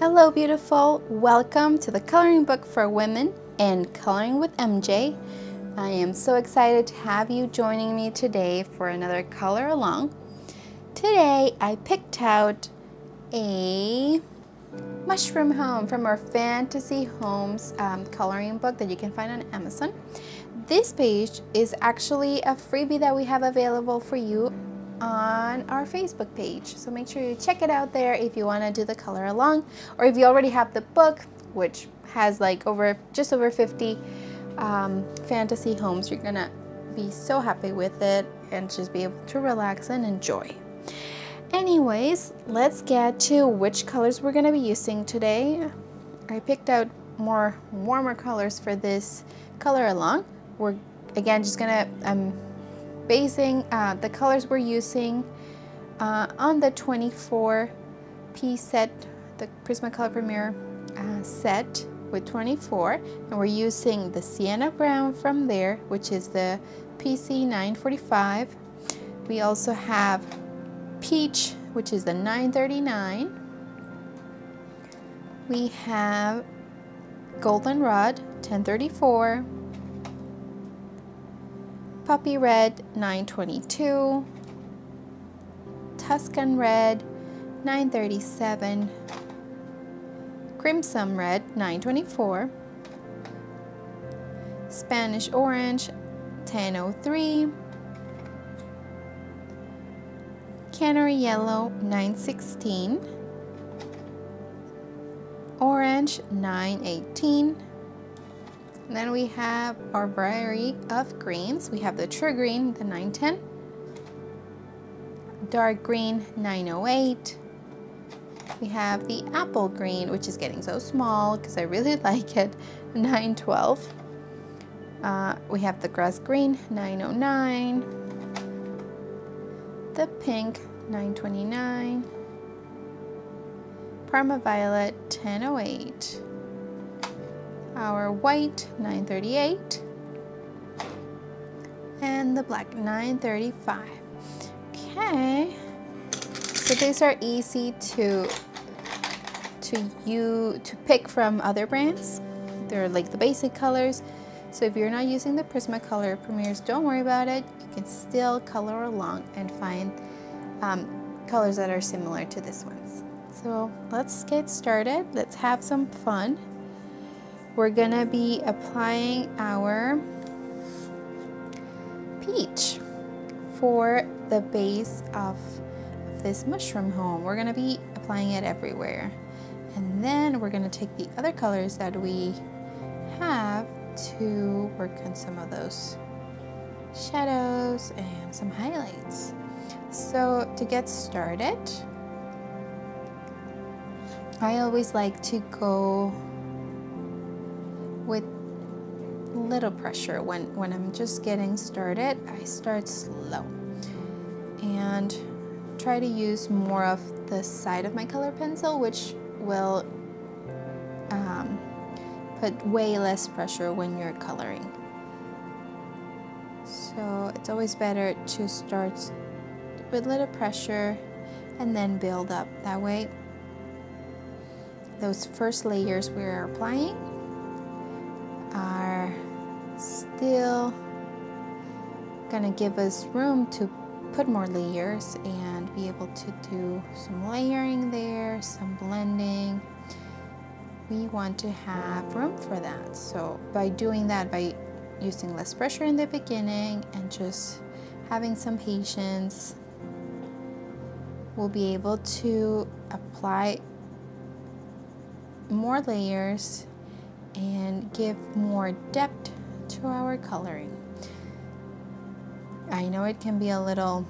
Hello beautiful, welcome to the coloring book for women and Coloring with MJ. I am so excited to have you joining me today for another color along. Today I picked out a mushroom home from our Fantasy Homes coloring book that you can find on Amazon. This page is actually a freebie that we have available for you on our Facebook page, so make sure you check it out there if you want to do the color along, or if you already have the book, which has like just over 50 fantasy homes. You're gonna be so happy with it and just be able to relax and enjoy. Anyways, let's get to which colors we're gonna be using today. I picked out more warmer colors for this color along. We're again just gonna basing the colors we're using on the 24-piece set, the Prismacolor Premier set with 24, and we're using the Sienna Brown from there, which is the PC 945. We also have Peach, which is the 939. We have Goldenrod 1034. Puppy Red 922, Tuscan Red 937, Crimson Red 924, Spanish Orange 1003, Canary Yellow 916, Orange 918. And then we have our variety of greens. We have the True Green, the 910, Dark Green, 908. We have the Apple Green, which is getting so small because I really like it, 912. We have the Grass Green, 909. The Pink, 929. Parma Violet, 1008. Our white 938 and the black 935. Okay, so these are easy to pick from other brands. They're like the basic colors, so if you're not using the Prismacolor Premiers, don't worry about it. You can still color along and find colors that are similar to this ones. So let's get started. Let's have some fun. We're gonna be applying our peach for the base of this mushroom home. We're gonna be applying it everywhere. And then we're gonna take the other colors that we have to work on some of those shadows and some highlights. So to get started, I always like to go with little pressure. When I'm just getting started, I start slow and try to use more of the side of my color pencil, which will put way less pressure when you're coloring. So it's always better to start with little pressure and then build up. That way those first layers we're applying are still gonna give us room to put more layers and be able to do some layering there, some blending. We want to have room for that. So by doing that, by using less pressure in the beginning and just having some patience, we'll be able to apply more layers and give more depth to our coloring. I know it can be a little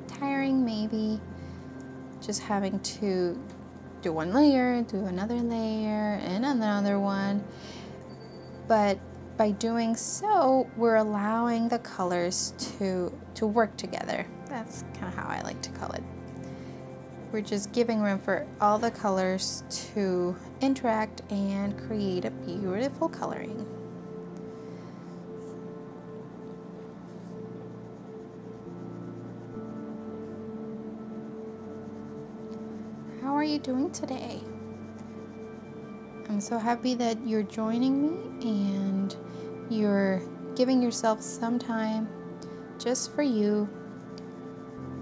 tiring, maybe just having to do one layer, do another layer, and another one, but by doing so, we're allowing the colors to work together. That's kind of how I like to call it. We're just giving room for all the colors to interact and create a beautiful coloring. you doing today? I'm so happy that you're joining me and you're giving yourself some time just for you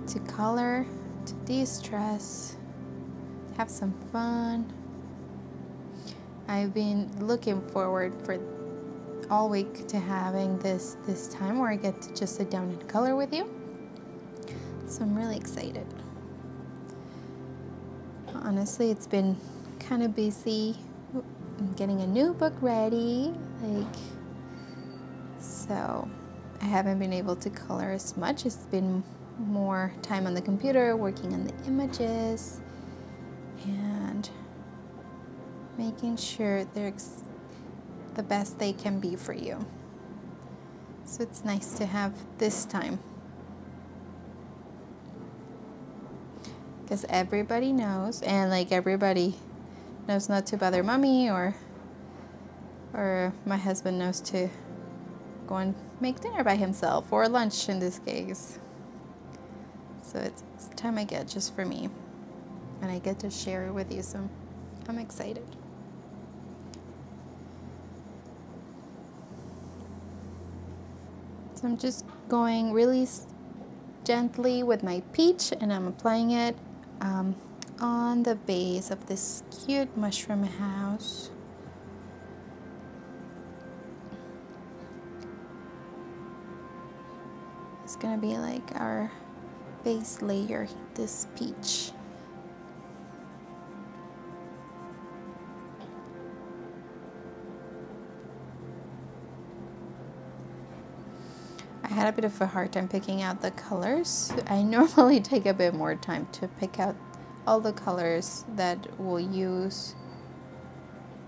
to color, to de-stress, have some fun. I've been looking forward for all week to having this time where I get to just sit down and color with you. So I'm really excited. Honestly, it's been kind of busy getting a new book ready, so I haven't been able to color as much. It's been more time on the computer, working on the images and making sure they're the best they can be for you. So it's nice to have this time, because everybody knows, and everybody knows not to bother mommy, or my husband knows to go and make dinner by himself, or lunch in this case. So it's time I get just for me, and I get to share it with you, so I'm excited. So I'm just going really gently with my peach, and I'm applying it on the base of this cute mushroom house. It's gonna be like our base layer, this peach. I had a bit of a hard time picking out the colors. I normally take a bit more time to pick out all the colors that we'll use,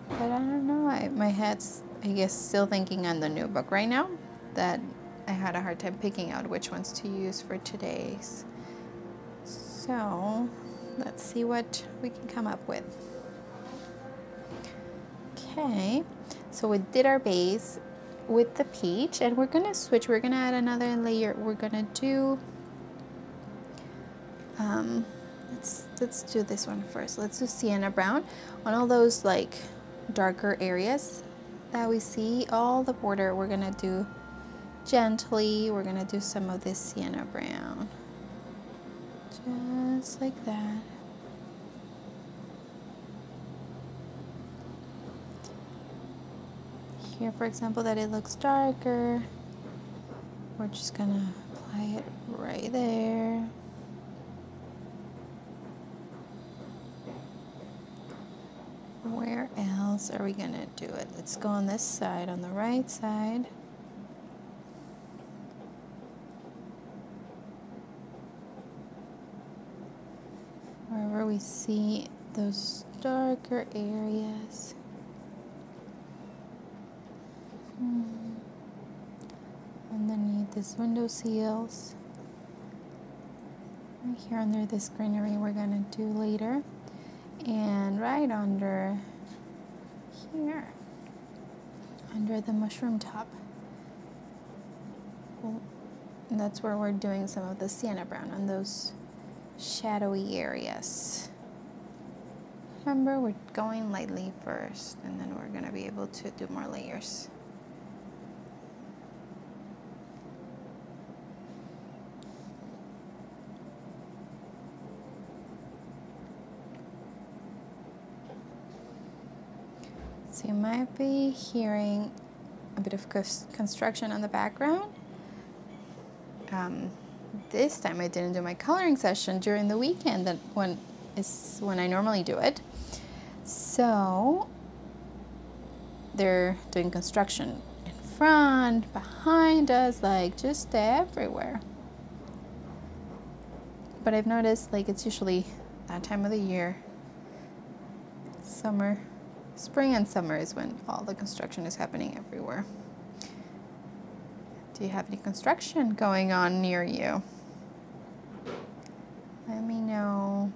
but I don't know, my head's, I guess, still thinking on the new book right now, that I had a hard time picking out which ones to use for today's. So let's see what we can come up with. Okay, so we did our base with the peach, and we're gonna switch. We're gonna add another layer. We're gonna do let's do this one first. Let's do Sienna Brown on all those darker areas that we see. All the border we're gonna do gently. We're gonna do some of this Sienna Brown, just like that. Here, for example, that it looks darker, we're just gonna apply it right there. Where else are we gonna do it? Let's go on this side, on the right side. Wherever we see those darker areas. Underneath these window sills. Right here under this greenery we're gonna do later. And right under here, under the mushroom top. And that's where we're doing some of the Sienna Brown on those shadowy areas. Remember, we're going lightly first, and then we're gonna be able to do more layers. So you might be hearing a bit of construction on the background. This time I didn't do my coloring session during the weekend, that is when I normally do it. So they're doing construction in front, behind us, just everywhere. But I've noticed it's usually that time of the year. Spring and summer is when all the construction is happening everywhere. Do you have any construction going on near you? Let me know.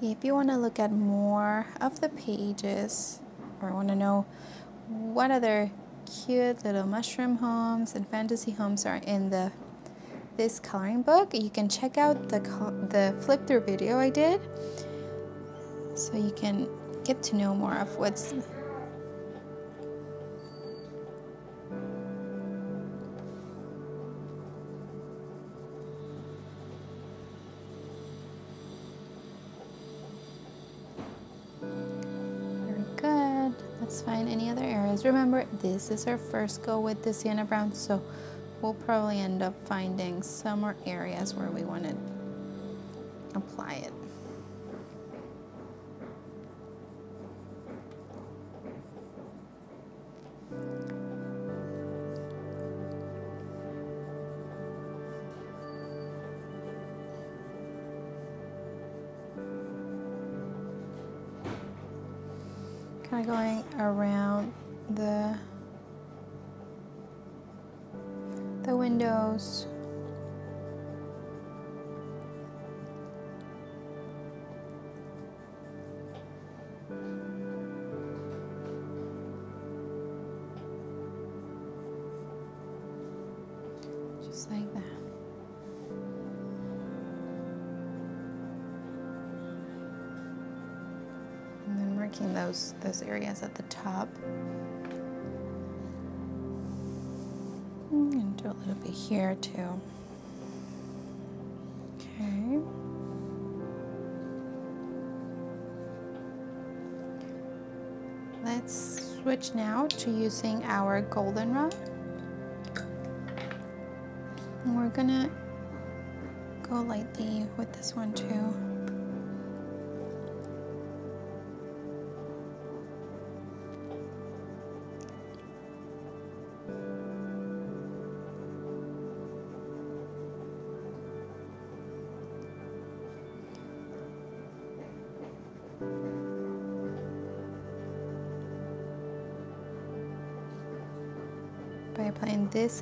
If you want to look at more of the pages or want to know what other cute little mushroom homes and fantasy homes are in this coloring book, you can check out the flip through video I did, so you can get to know more of what's very good. Let's find any other areas. Remember, this is our first go with the Sienna Brown, so we'll probably end up finding some more areas where we want to apply it. Kind of going around the windows. Just like that. And then marking those areas at the top. And do a little bit here too. Okay. Let's switch now to using our goldenrod. And we're gonna go lightly with this one too. By applying this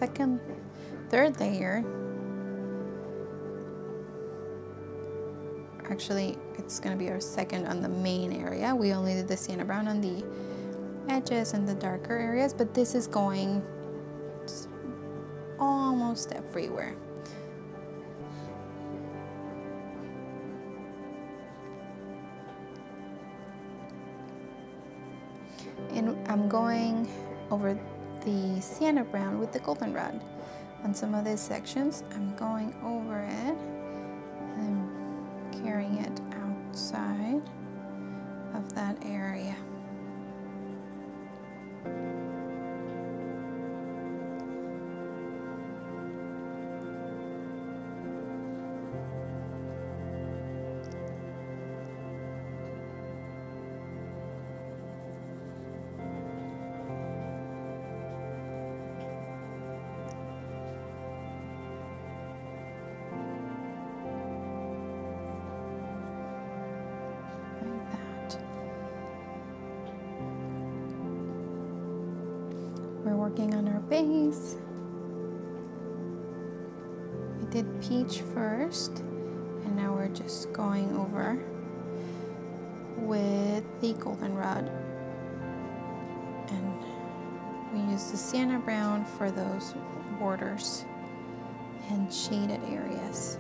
third layer, actually it's going to be our second on the main area. We only did the Sienna Brown on the edges and the darker areas, but this is going almost everywhere. And I'm going over the Sienna Brown with the goldenrod. On some of these sections, I'm going over it and carrying it outside of that area. We're working on our base. We did peach first, and now we're just going over with the goldenrod. And we use the Sienna Brown for those borders and shaded areas.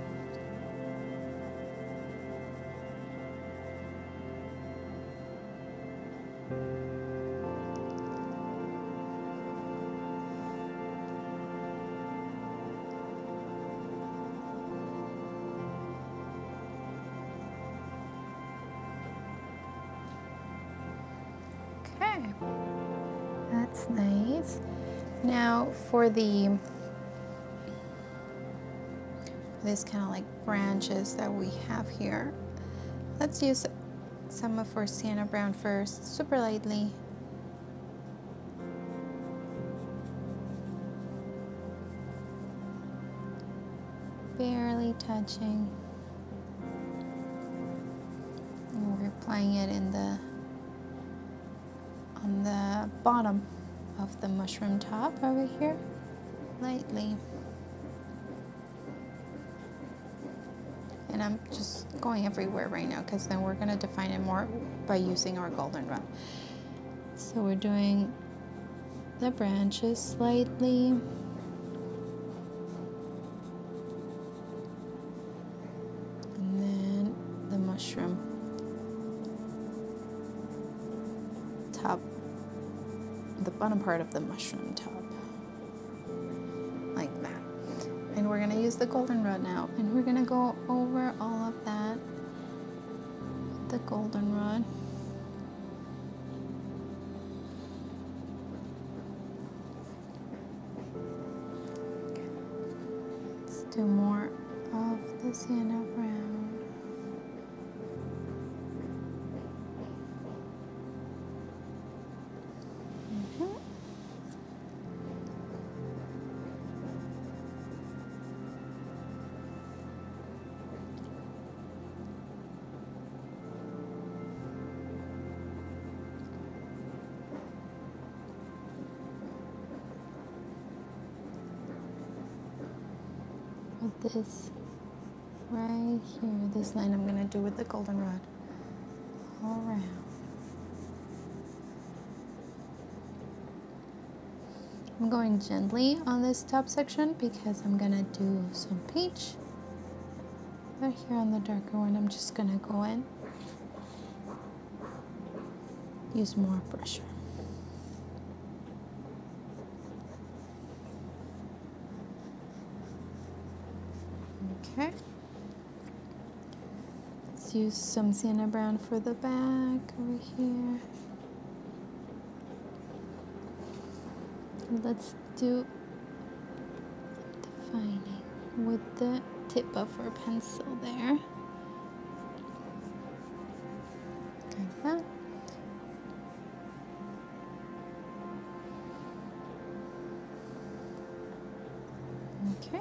That's nice. Now for these kind of like branches that we have here, let's use some of our Sienna Brown first, super lightly. Barely touching. And we're applying it on the bottom of the mushroom top over here, lightly. And I'm just going everywhere right now because then we're gonna define it more by using our goldenrod. So we're doing the branches slightly. And then the mushroom top, the bottom part of the mushroom top, like that. And we're gonna use the goldenrod now, and we're gonna go over all of that with the goldenrod. Let's do more of the Sienna Brown. With this right here, this line I'm gonna do with the goldenrod all around. I'm going gently on this top section because I'm gonna do some peach. Right here on the darker one, I'm just gonna go in, use more pressure. Okay. Let's use some Sienna Brown for the back over here. Let's do defining with the tip of our pencil there. Like that. Okay.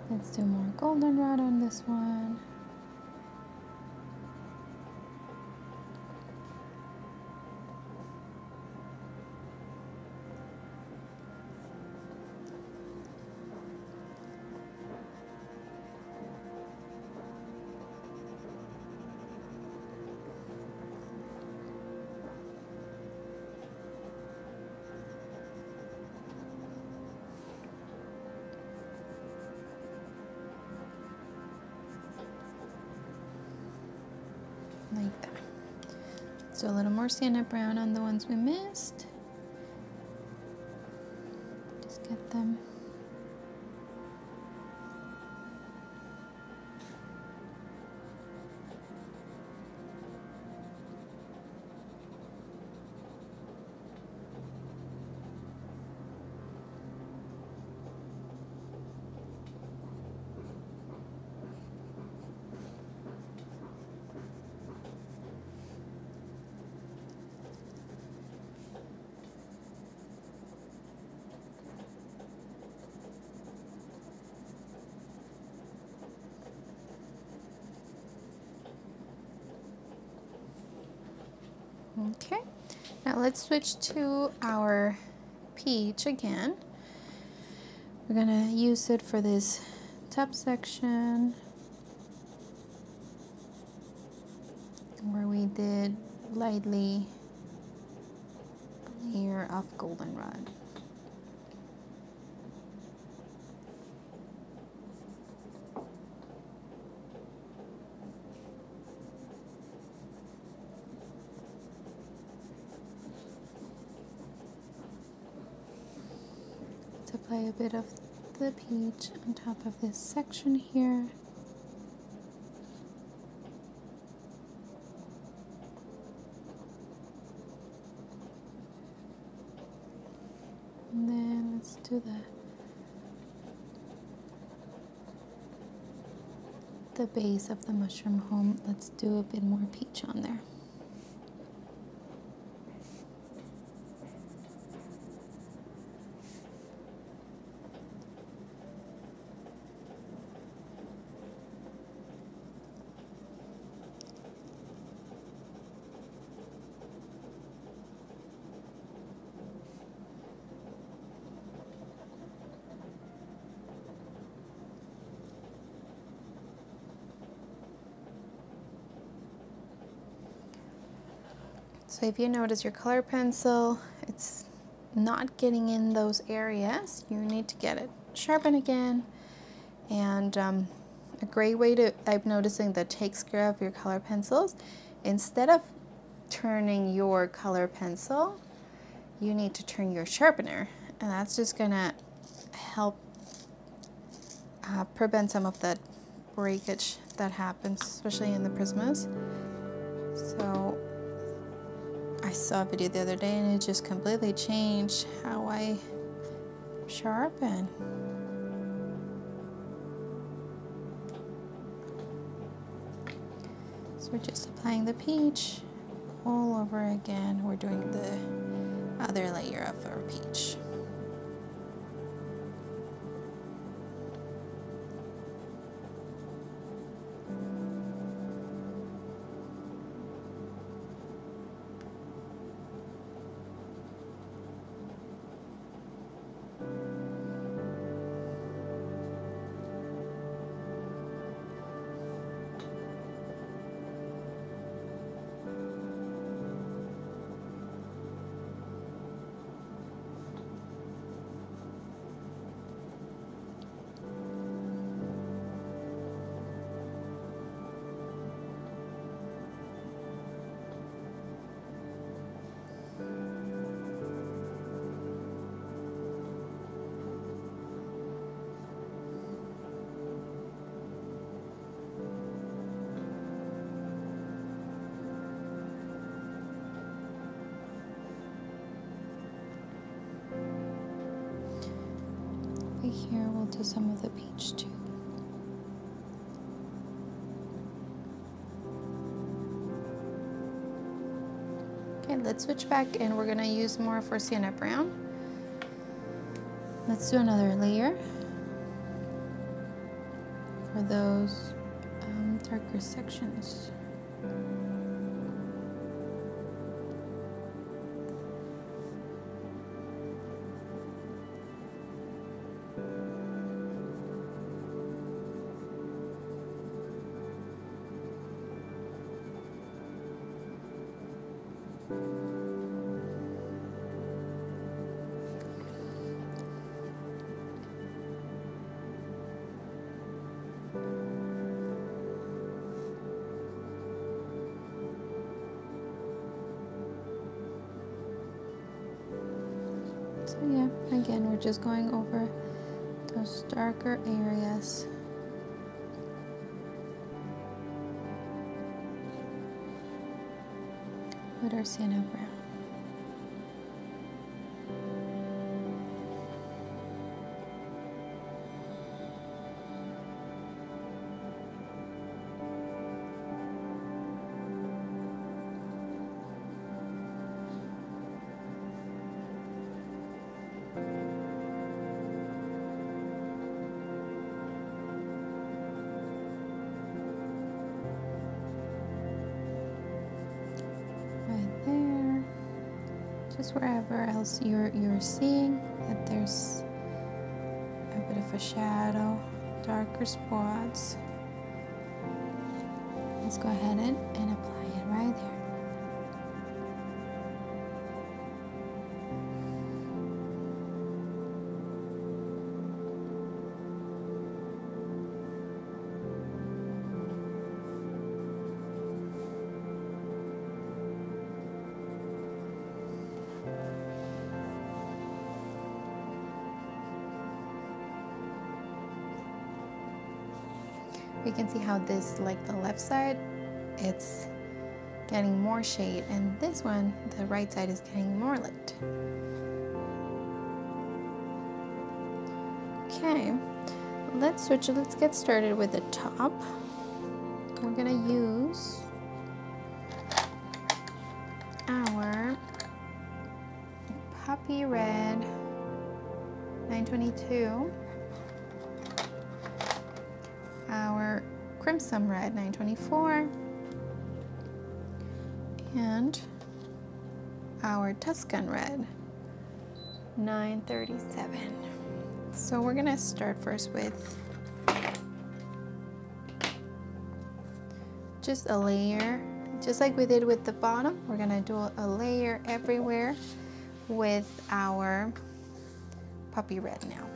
Let's do more goldenrod on this one. Like that. So a little more Sienna Brown on the ones we missed. Just get them. Okay, now let's switch to our peach again. We're gonna use it for this top section where we did lightly a layer of goldenrod. Apply a bit of the peach on top of this section here. And then let's do the base of the mushroom home. Let's do a bit more peach on there. So if you notice your color pencil, it's not getting in those areas, you need to get it sharpened again. And a great way to, I'm noticing, that takes care of your color pencils, instead of turning your color pencil, you need to turn your sharpener, and that's just gonna help prevent some of that breakage that happens, especially in the Prismas. So I saw a video the other day and it just completely changed how I sharpen. So we're just applying the peach all over again. We're doing the other layer of our peach. Here we'll do some of the peach too. Okay, let's switch back and we're gonna use more for Sienna Brown. Let's do another layer for those darker sections. So yeah, again, we're just going over those darker areas. With our Sienna Brown. Just wherever else you're seeing that there's a bit of a shadow, darker spots, let's go ahead and apply it right there. We can see how this, like the left side, it's getting more shade, and this one, the right side, is getting more light. Okay, let's switch. Let's get started with the top. We're gonna use our Poppy Red 922. Our Crimson Red 924, and our Tuscan Red 937. So we're gonna start first with just a layer just like we did with the bottom, we're gonna do a layer everywhere with our puppy red now.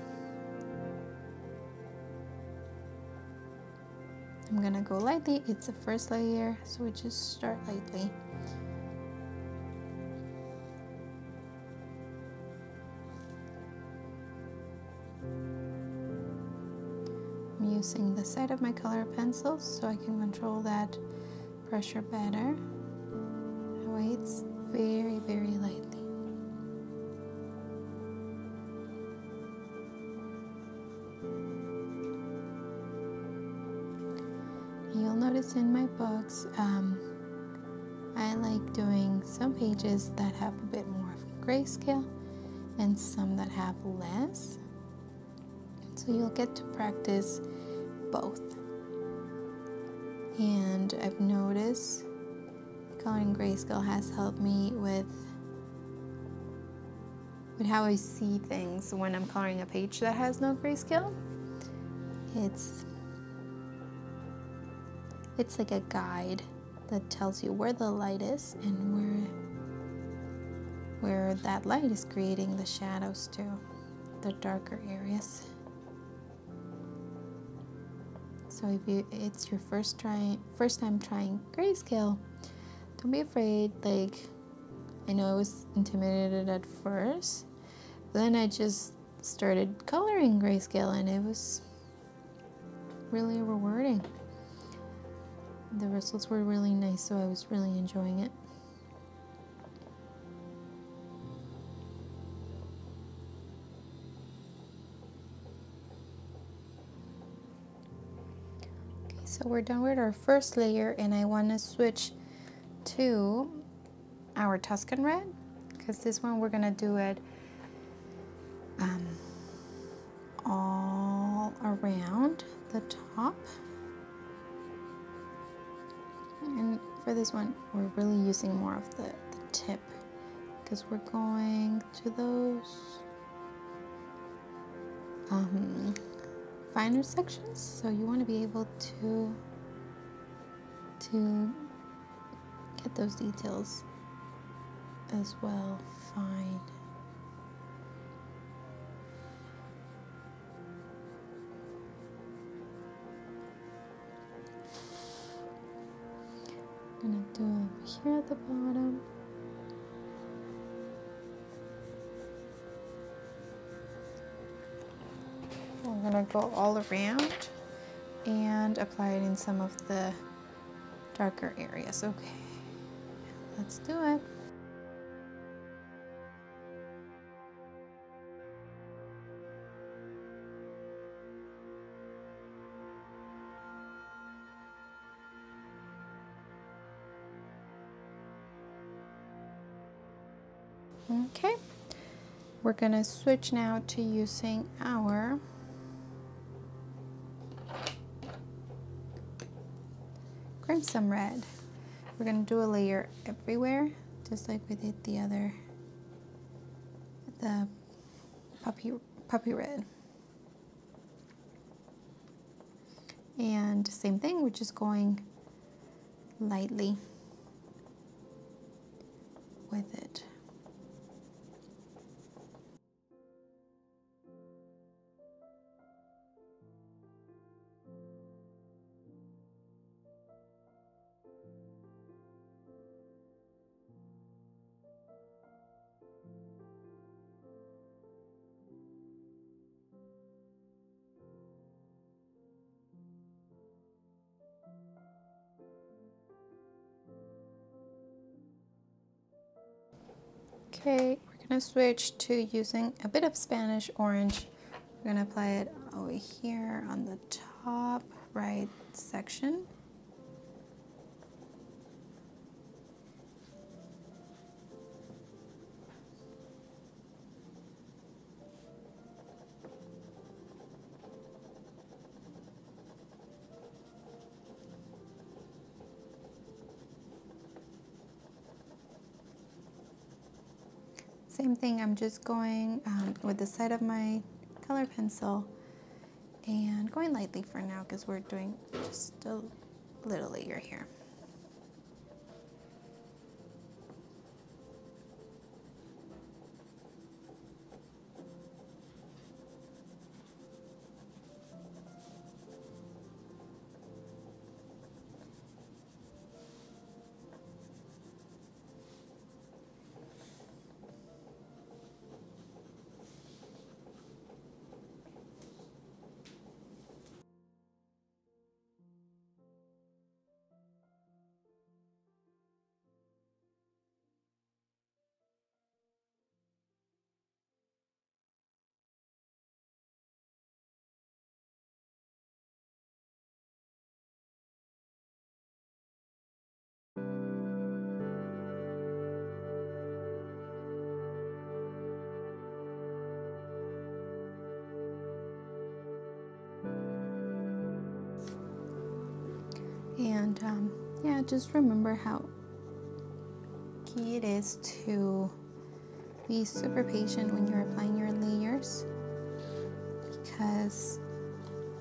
I'm gonna go lightly. It's the first layer, so we just start lightly. I'm using the side of my color pencil so I can control that pressure better. That way it's very, very lightly. You'll notice in my books, I like doing some pages that have a bit more of grayscale and some that have less. So you'll get to practice both. And I've noticed coloring grayscale has helped me with how I see things when I'm coloring a page that has no grayscale. It's like a guide that tells you where the light is and where that light is creating the shadows too, the darker areas. So if it's your first time trying grayscale, don't be afraid. Like, I know I was intimidated at first, but then I just started coloring grayscale and it was really rewarding. The results were really nice, so I was really enjoying it. Okay, so we're done with our first layer, and I want to switch to our Tuscan Red, because this one we're going to do it all around the top. And for this one, we're really using more of the tip, because we're going to those finer sections. So you want to be able to get those details as well fine. I'm gonna do it over here at the bottom. We're gonna go all around and apply it in some of the darker areas. Okay, let's do it. Okay, we're gonna switch now to using our Crimson Red. We're gonna do a layer everywhere, just like we did the puppy red. And same thing, we're just going lightly with it. Okay, we're gonna switch to using a bit of Spanish orange. We're gonna apply it over here on the top right section. Same thing, I'm just going with the side of my color pencil and going lightly for now because we're doing just a little layer here. And yeah, just remember how key it is to be super patient when you're applying your layers, because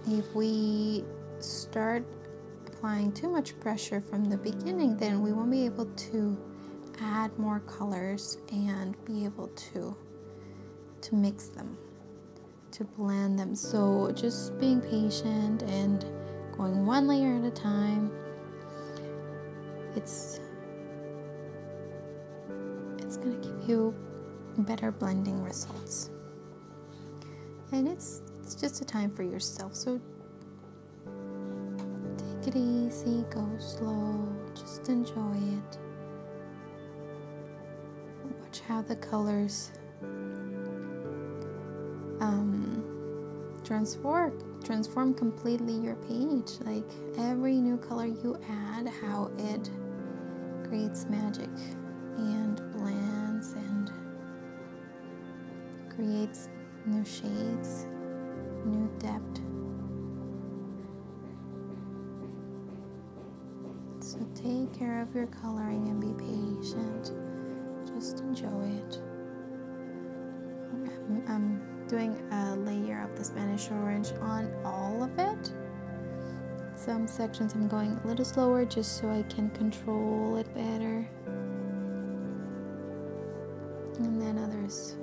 if we start applying too much pressure from the beginning, then we won't be able to add more colors and be able to mix them, to blend them. So just being patient and going one layer at a time, it's gonna give you better blending results. And it's just a time for yourself, so take it easy, go slow, just enjoy it. Watch how the colors transform completely your page. Like every new color you add, how it creates magic and blends and creates new shades, new depth. So take care of your coloring and be patient. Just enjoy it. I'm doing a layer of the Spanish orange on all of it. Some sections I'm going a little slower just so I can control it better. And then others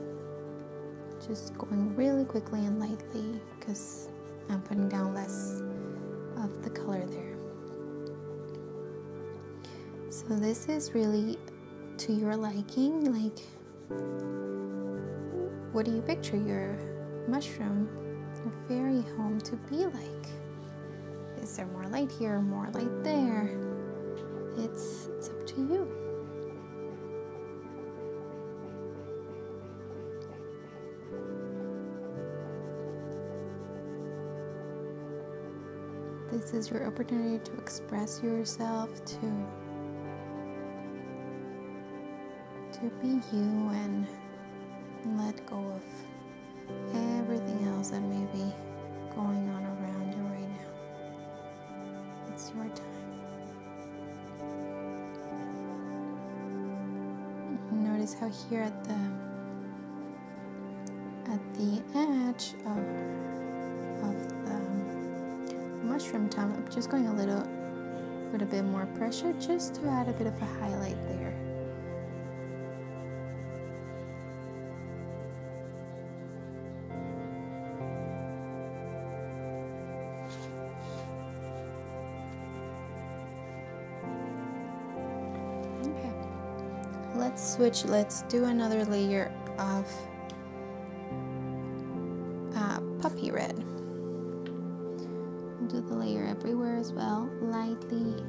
just going really quickly and lightly because I'm putting down less of the color there. So this is really to your liking. Like, what do you picture your mushroom, your fairy home to be like? Is there more light here, more light there? It's up to you. This is your opportunity to express yourself, to be you and let go of everything else that may be going on around you right now. It's your time. Notice how here at the edge of the mushroom top, I'm just going a little with a bit more pressure just to add a bit of a highlight there. Let's switch. Let's do another layer of puppy red. We'll do the layer everywhere as well, lightly.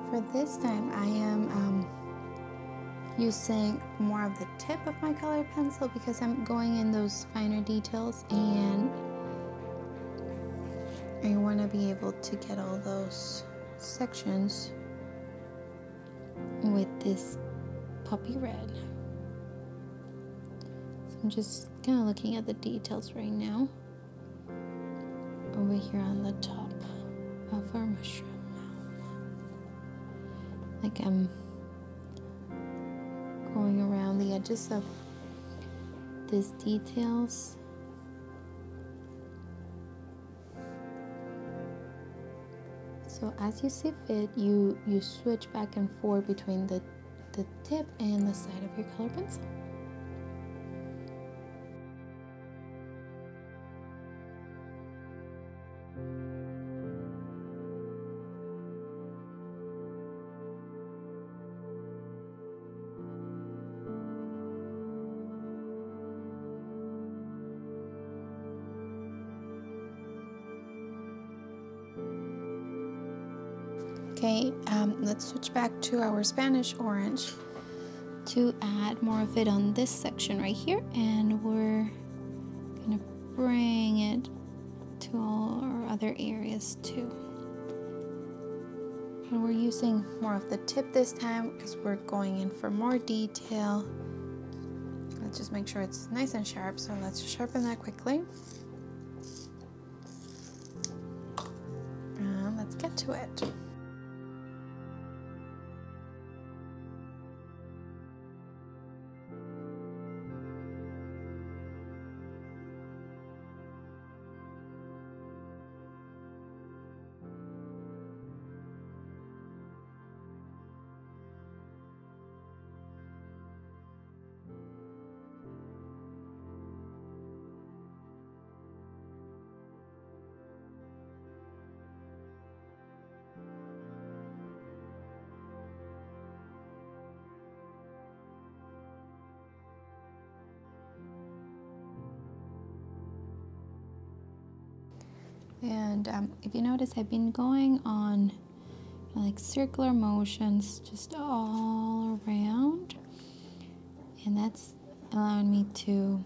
For this time, I am using more of the tip of my colored pencil because I'm going in those finer details and I want to be able to get all those sections with this puppy red. So I'm just kind of looking at the details right now over here on the top of our mushroom. Like I'm going around the edges of these details. So as you see fit, you switch back and forth between the tip and the side of your color pencil. Okay, let's switch back to our Spanish orange to add more of it on this section right here, and we're gonna bring it to all our other areas too. And we're using more of the tip this time because we're going in for more detail. Let's just make sure it's nice and sharp, so let's sharpen that quickly. And let's get to it. And if you notice, I've been going on like circular motions just all around, and that's allowing me to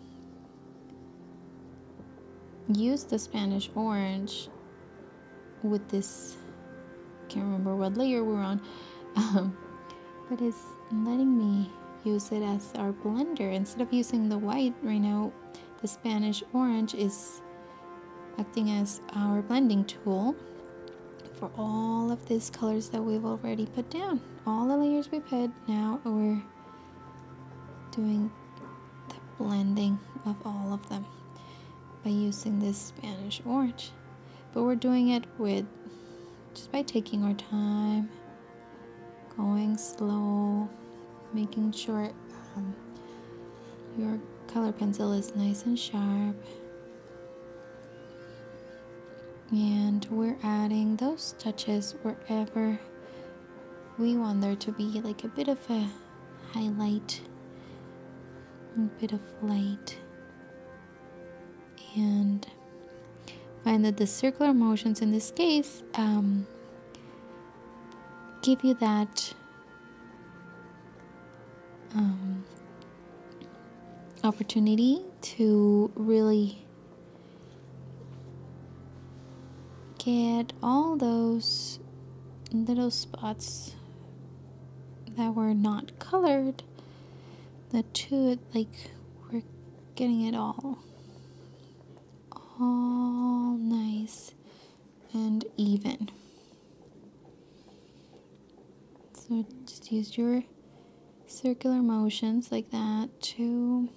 use the Spanish orange with this, can't remember what layer we're on, but it's letting me use it as our blender. Instead of using the white right now, the Spanish orange is acting as our blending tool for all of these colors that we've already put down. All the layers we put, now we're doing the blending of all of them by using this Spanish orange. But we're doing it with just by taking our time, going slow, making sure your color pencil is nice and sharp. And we're adding those touches wherever we want there to be like a bit of a highlight, a bit of light. And find that the circular motions in this case give you that opportunity to really get all those little spots that were not colored, like we're getting it all nice and even. So just use your circular motions like that to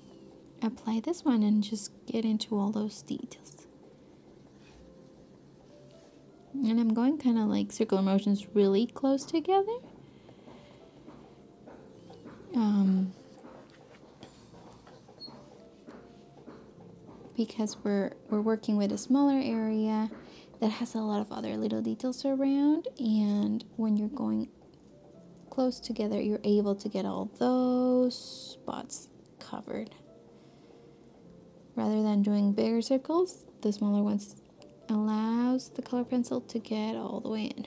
apply this one and just get into all those details. And I'm going kind of like circular motions really close together. Because we're working with a smaller area that has a lot of other little details around, and when you're going close together, you're able to get all those spots covered. Rather than doing bigger circles, the smaller ones allows the color pencil to get all the way in.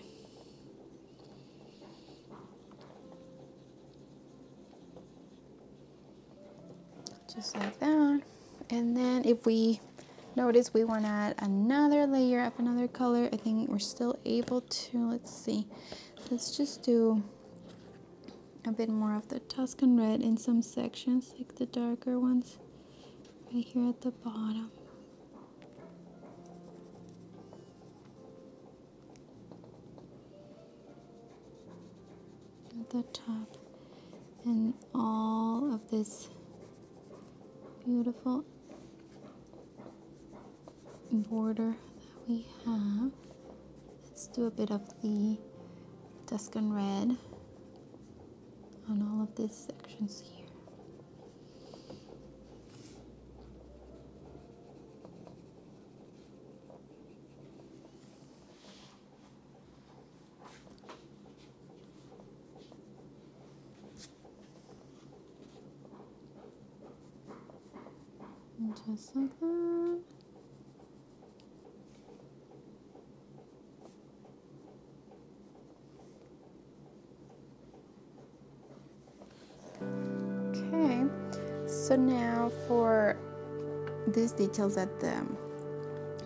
Just like that. And then if we notice we want to add another layer of another color, I think we're still able to. Let's see. Let's just do a bit more of the Tuscan Red in some sections, like the darker ones right here at the bottom. At the top. And all of this beautiful border that we have. Let's do a bit of the Tuscan Red on all of these sections here. And just like that. So now for these details that the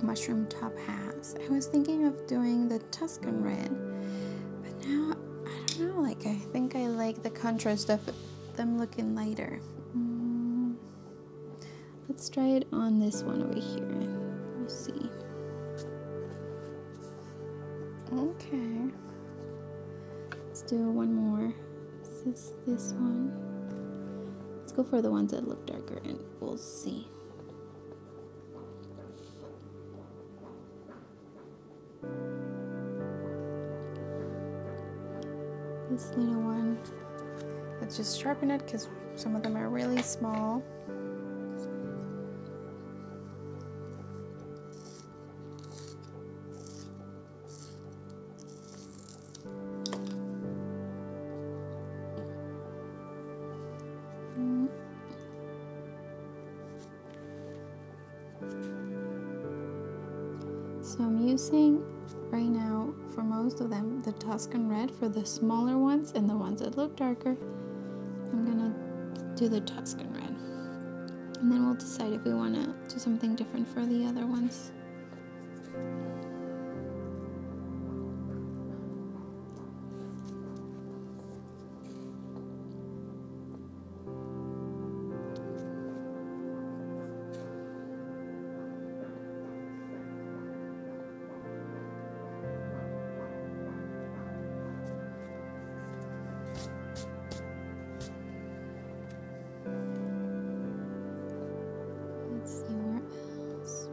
mushroom top has, I was thinking of doing the Tuscan Red, but now I don't know, like I think I like the contrast of them looking lighter. Let's try it on this one over here. We'll see. Okay. Let's do one more. This one. Let's go for the ones that look darker and we'll see. This little one. Let's just sharpen it because some of them are really small. So I'm using right now for most of them the Tuscan Red for the smaller ones, and the ones that look darker I'm gonna do the Tuscan Red, and then we'll decide if we want to do something different for the other ones.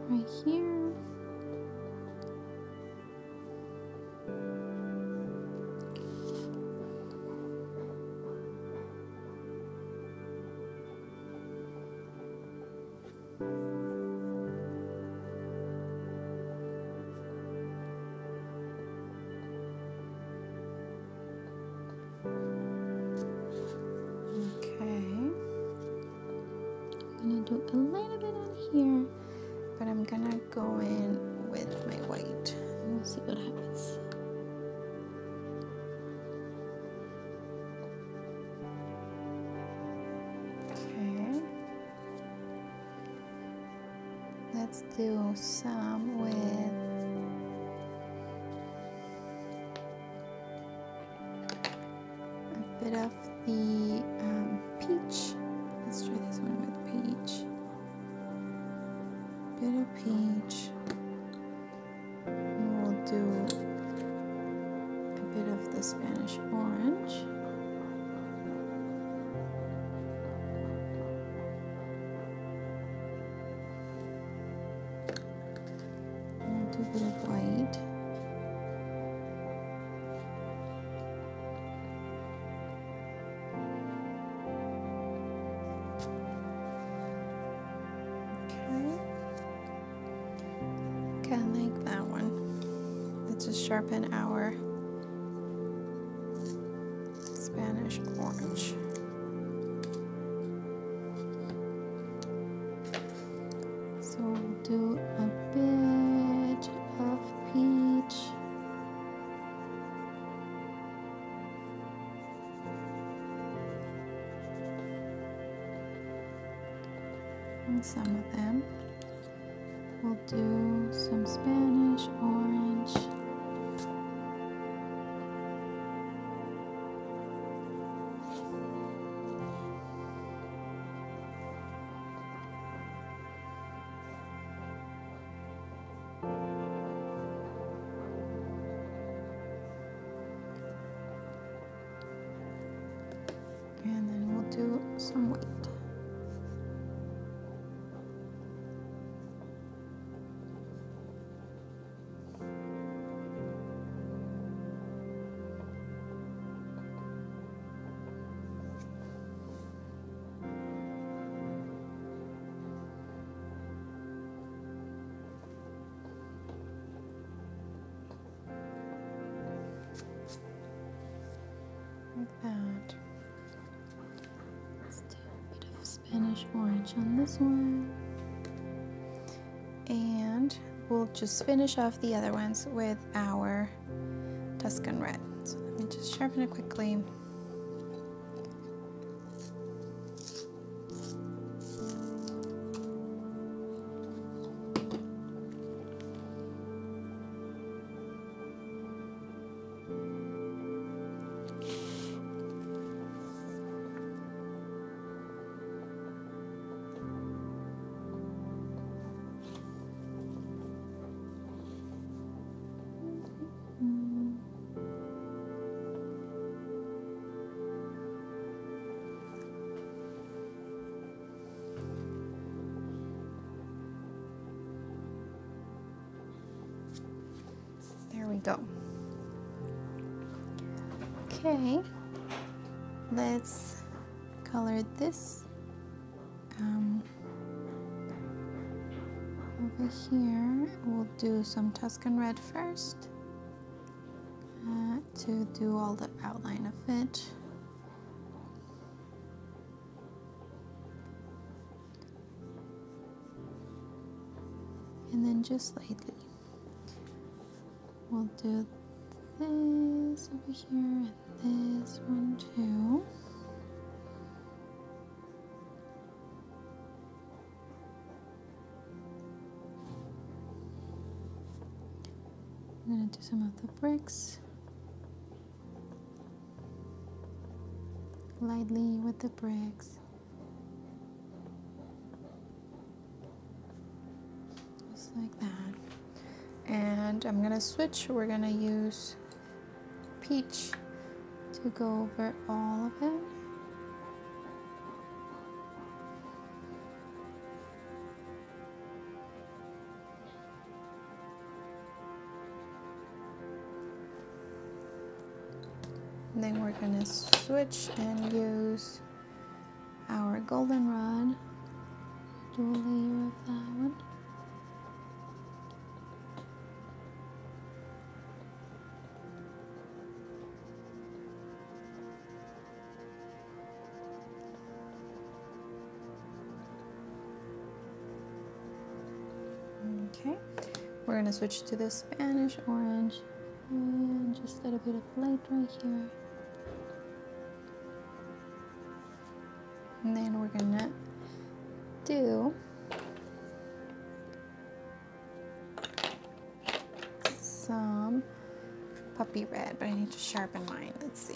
Right here. Okay. I'm gonna do a little bit on here. But I'm gonna go in with my white and we'll see what happens. Okay. Let's do some with a bit of the peach. Let's try this one with peach. Bit of peach, and we'll do a bit of the Spanish orange, and we'll do a bit of white, I like that one. Let's just sharpen our Spanish orange. So we'll do a bit of peach. And some of them. We'll do some Spanish orange. And then we'll do some white. Like that. Let's do a bit of Spanish orange on this one. And we'll just finish off the other ones with our Tuscan Red. So let me just sharpen it quickly. go. Okay, let's color this over here. We'll do some Tuscan Red first to do all the outline of it. And then just lightly, we'll do this over here and this one too. I'm going to do some of the bricks lightly with the bricks. Just like that. And I'm going to switch. We're going to use peach to go over all of it. And then we're going to switch and use our goldenrod. Do a layer of that one. Okay, we're going to switch to the Spanish orange and just a little bit of light right here. And then we're going to do some puppy red, but I need to sharpen mine. Let's see.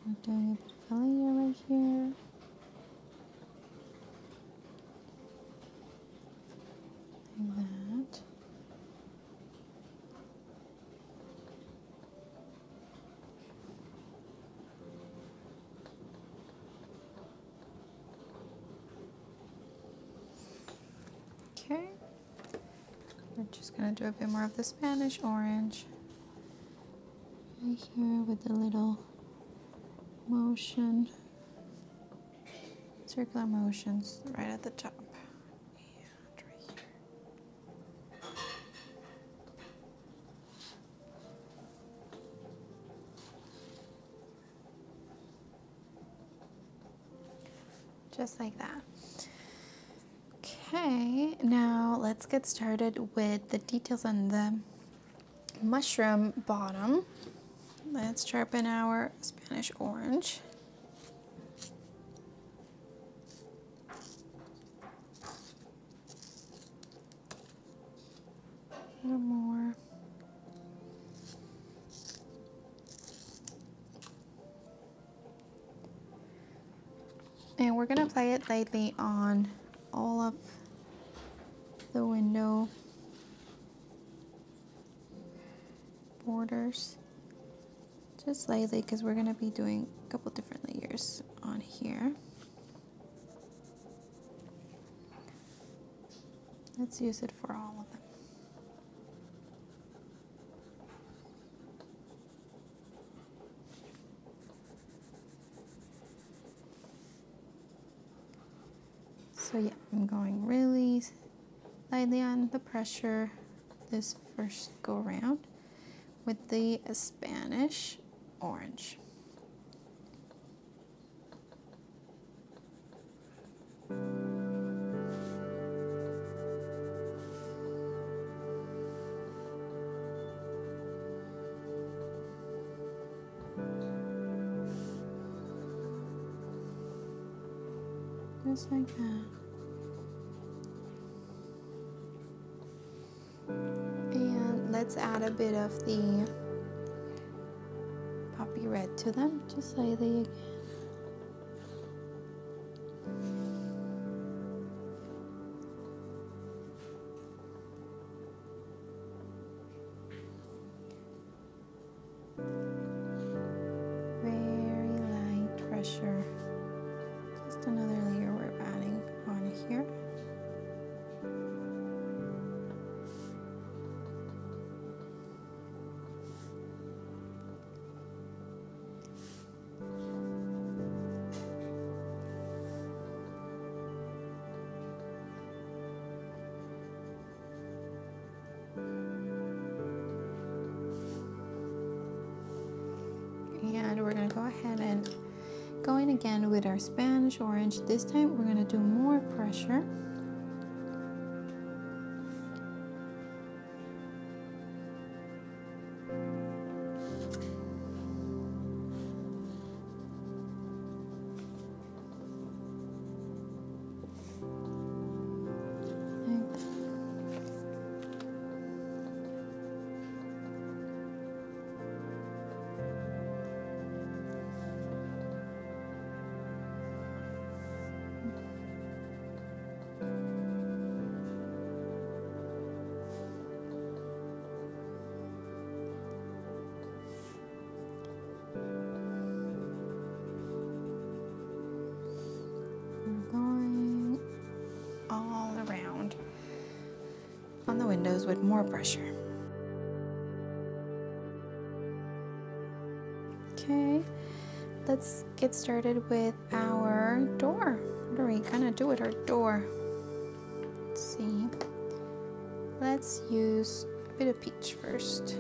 I'm doing a bit of a layer right here. Like that. Okay. We're just going to do a bit more of the Spanish orange right here with the little motion, circular motions right at the top. And right here. Just like that. Okay, now let's get started with the details on the mushroom bottom. Let's sharpen our Spanish orange. A little more. And we're going to apply it lightly on all of the window borders. Just lightly, because we're going to be doing a couple different layers on here. Let's use it for all of them. So yeah, I'm going really lightly on the pressure this first go around with the Spanish orange. Just like that. And let's add a bit of the poppy red to them, just slightly again. Very light pressure. Just another layer we're adding on here. And we're going to go ahead and go in again with our Spanish orange. This time we're going to do more pressure. On the windows with more pressure. Okay, let's get started with our door. What are we gonna do with our door? Let's see. Let's use a bit of peach first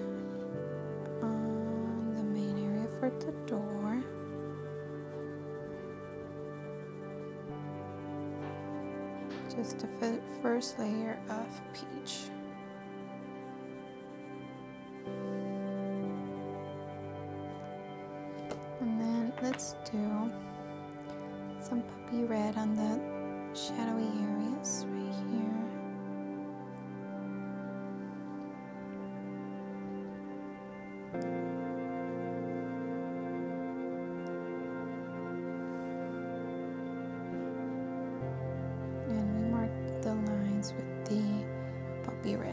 on the main area for the door. Just the first layer of peach. And then let's do some puppy red on the shadowy areas right here. With the puppy red.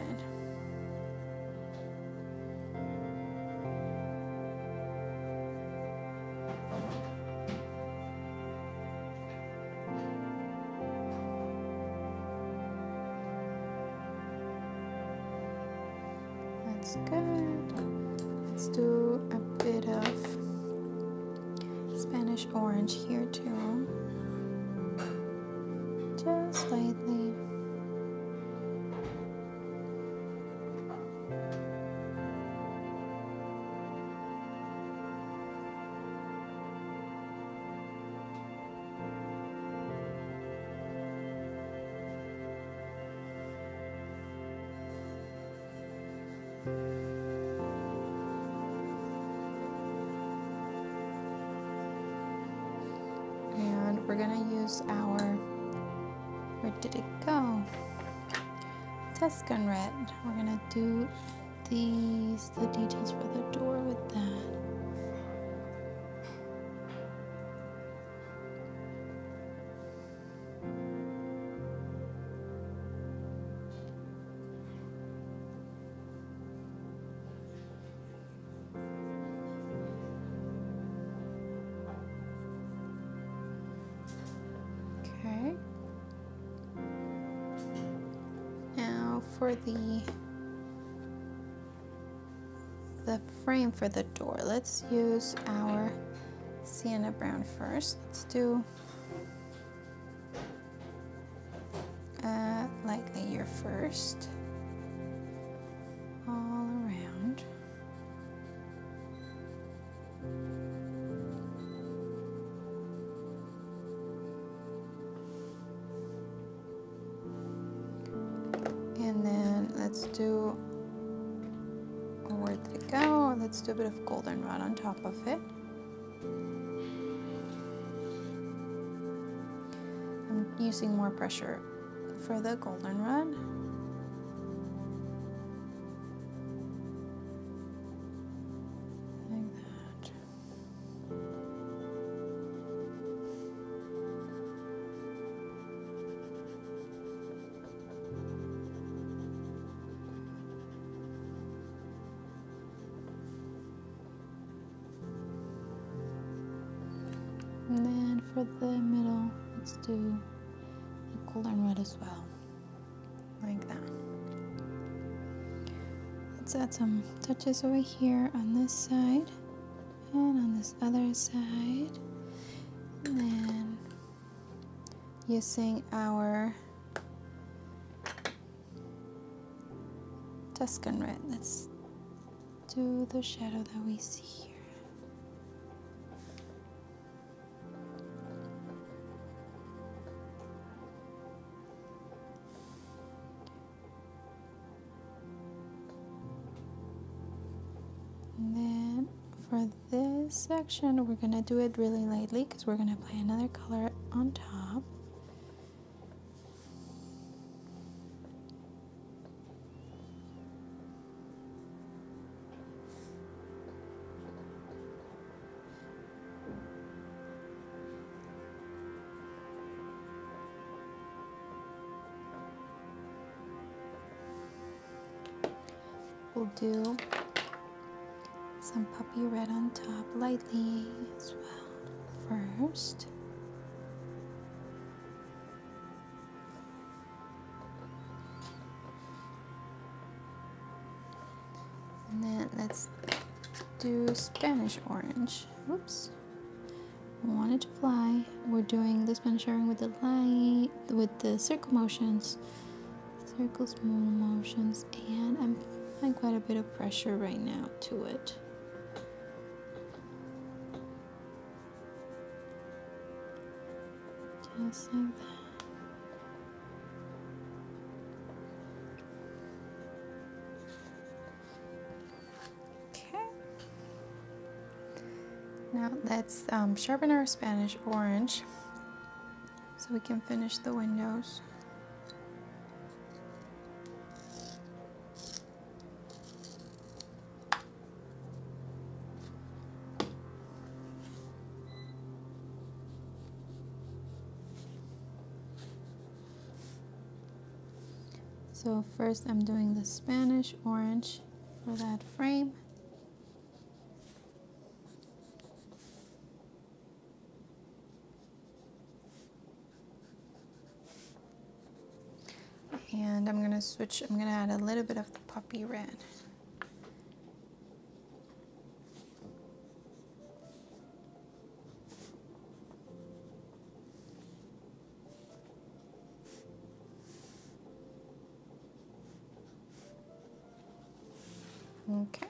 That's good. Let's do a bit of Spanish orange here too. Just lightly. And we're gonna use our, where did it go? Tuscan Red. We're gonna do the details for the door with that. Okay. Now for the frame for the door, let's use our Sienna Brown first. Let's do a light layer first, all around. And then let's do, where did it go? Let's do a bit of goldenrod on top of it. I'm using more pressure for the goldenrod. Like that. And for the middle, let's do the Goldenrod as well, like that. Let's add some touches over here on this side and on this other side. And then using our Tuscan Red, let's do the shadow that we see here. And then for this section, we're gonna do it really lightly because we're gonna apply another color on top. We'll do some puppy red on top lightly as well first. And then let's do Spanish orange. Whoops. I wanted to fly. We're doing the Spanish orange with the light, with the circle motions, circle small motions, and I'm applying quite a bit of pressure right now to it. Just like that. Okay. Now let's sharpen our Spanish orange so we can finish the windows. So first I'm doing the Spanish orange for that frame. And I'm gonna switch, I'm gonna add a little bit of the puppy red. Okay,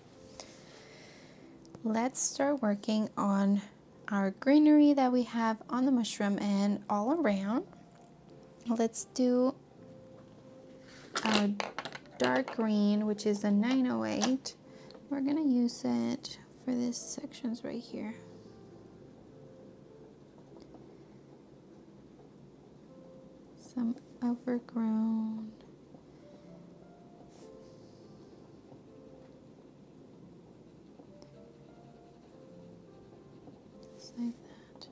let's start working on our greenery that we have on the mushroom and all around. Let's do our dark green, which is a 908. We're gonna use it for these sections right here. Some overgrown. Like that.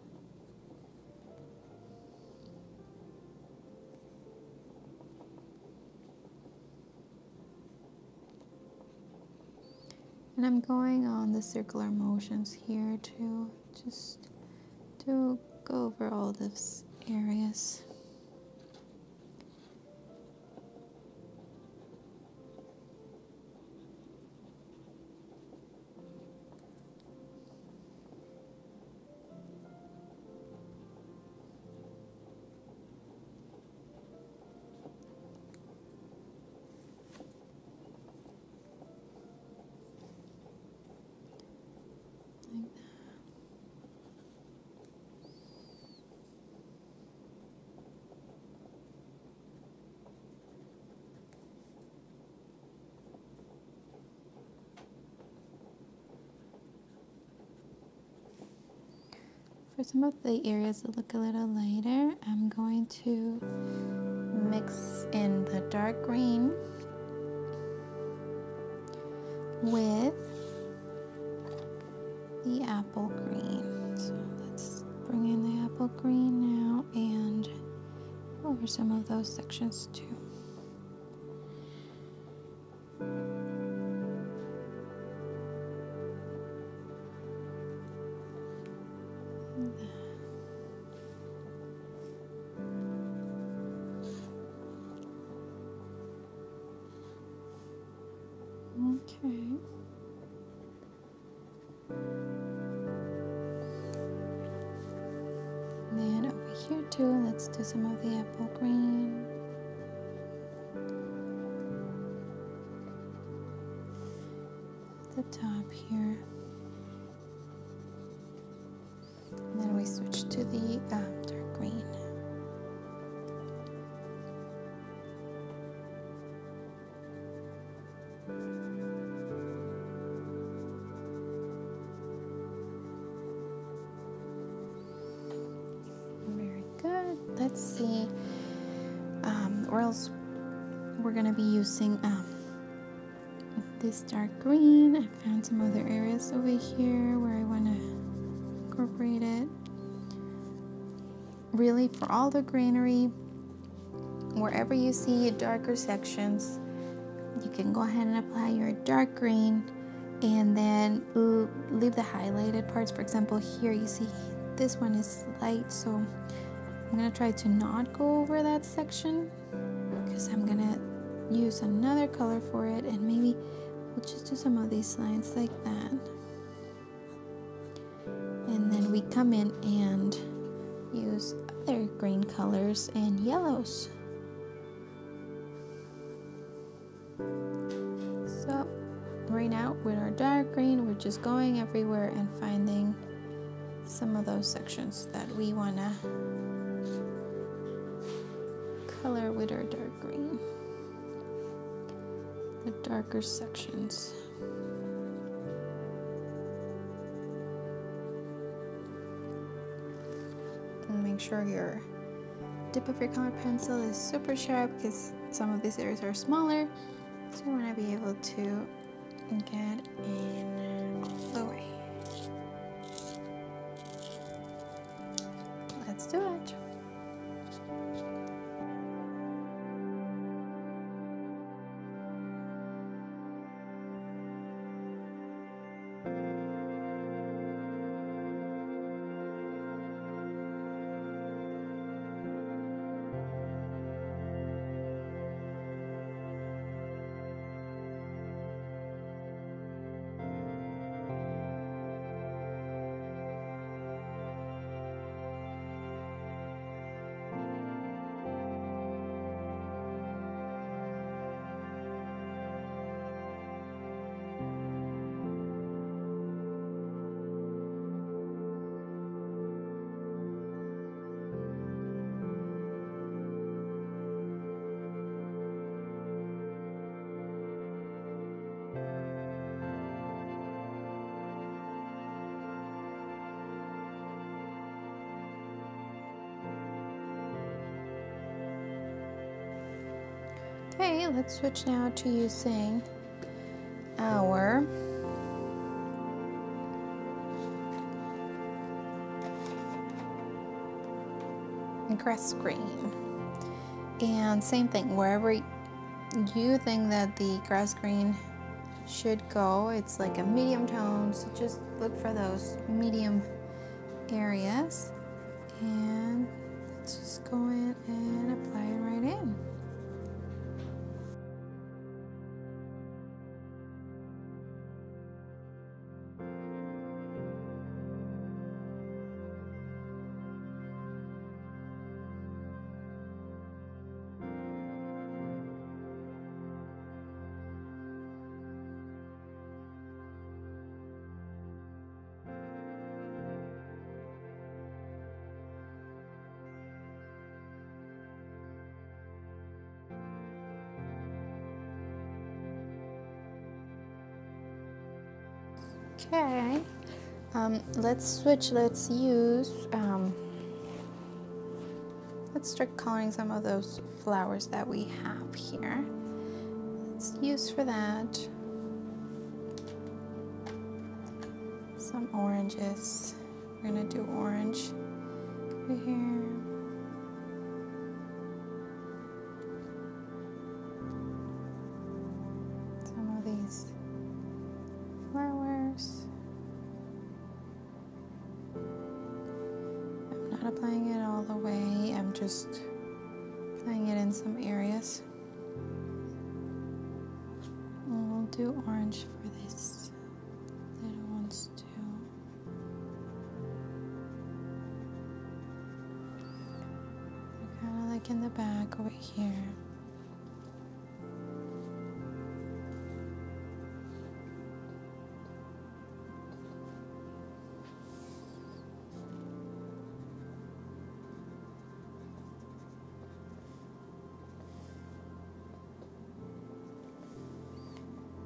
And I'm going on the circular motions here too, just to go over all these areas. For some of the areas that look a little lighter, I'm going to mix in the dark green with the apple green. So let's bring in the apple green now and go over some of those sections too. Okay. And then over here too, let's do some of the apple green. At the top here. And then we switch to the dark green. Very good. Let's see. Or else we're going to be using this dark green. I found some other areas over here where I want to incorporate it. Really, for all the greenery, wherever you see darker sections, you can go ahead and apply your dark green and then leave the highlighted parts. For example, here you see this one is light, so I'm gonna try to not go over that section because I'm gonna use another color for it, and maybe we'll just do some of these lines like that. And then we come in and use other green colors and yellows. So right now with our dark green, we're just going everywhere and finding some of those sections that we want to color with our dark green. The darker sections. And make sure your tip of your colored pencil is super sharp because some of these areas are smaller, so you want to be able to get in the way. Let's do it. Okay, let's switch now to using our grass green. And same thing, wherever you think that the grass green should go, it's like a medium tone, so just look for those medium areas. And let's just go in and apply it right in. Okay, let's switch. Let's use, let's start coloring some of those flowers that we have here. Let's use for that some oranges. We're gonna do orange over here. Some of these flowers. I'm not applying it all the way, I'm just applying it in some areas. do orange for these little ones too. Kind of like in the back over here.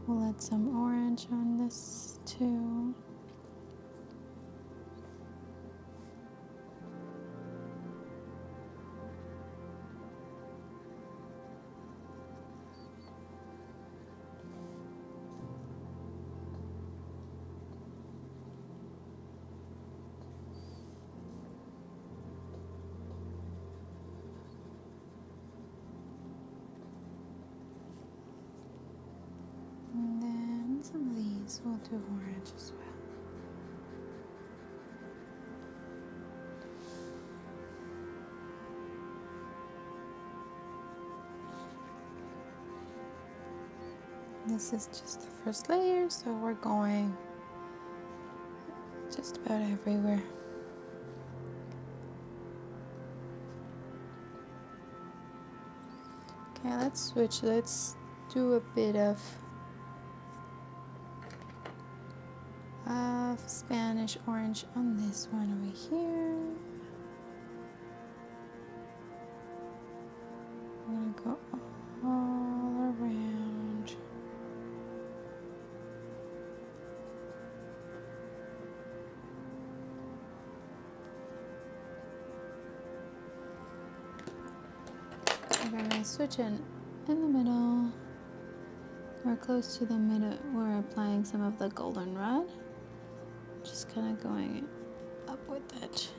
We'll add some orange on this too. And then some of these we'll do orange as well. This is just the first layer, so we're going just about everywhere. Okay, let's switch. Let's do a bit of Spanish orange on this one over here. I'm gonna go all around. I'm gonna switch in the middle. We're close to the middle. We're applying some of the goldenrod. Just kind of going up with it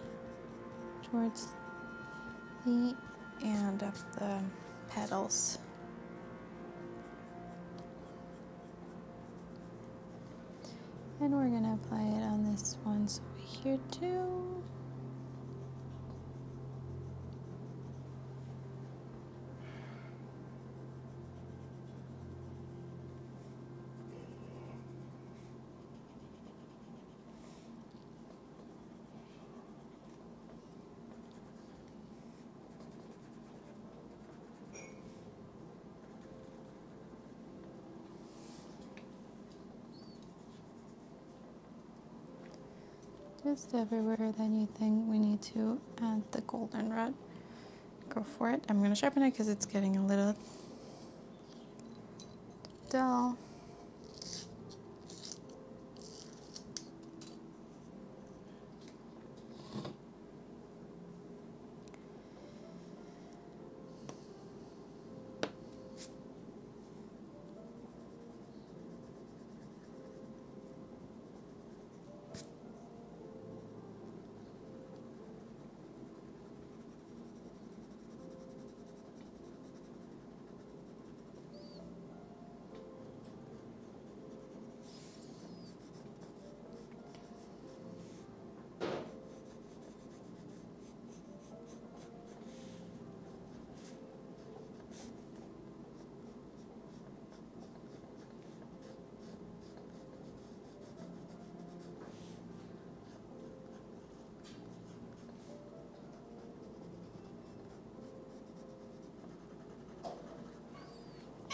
towards the end of the petals. And we're going to apply it on this one over here too. Just everywhere that you think we need to add the goldenrod, go for it. I'm going to sharpen it because it's getting a little dull.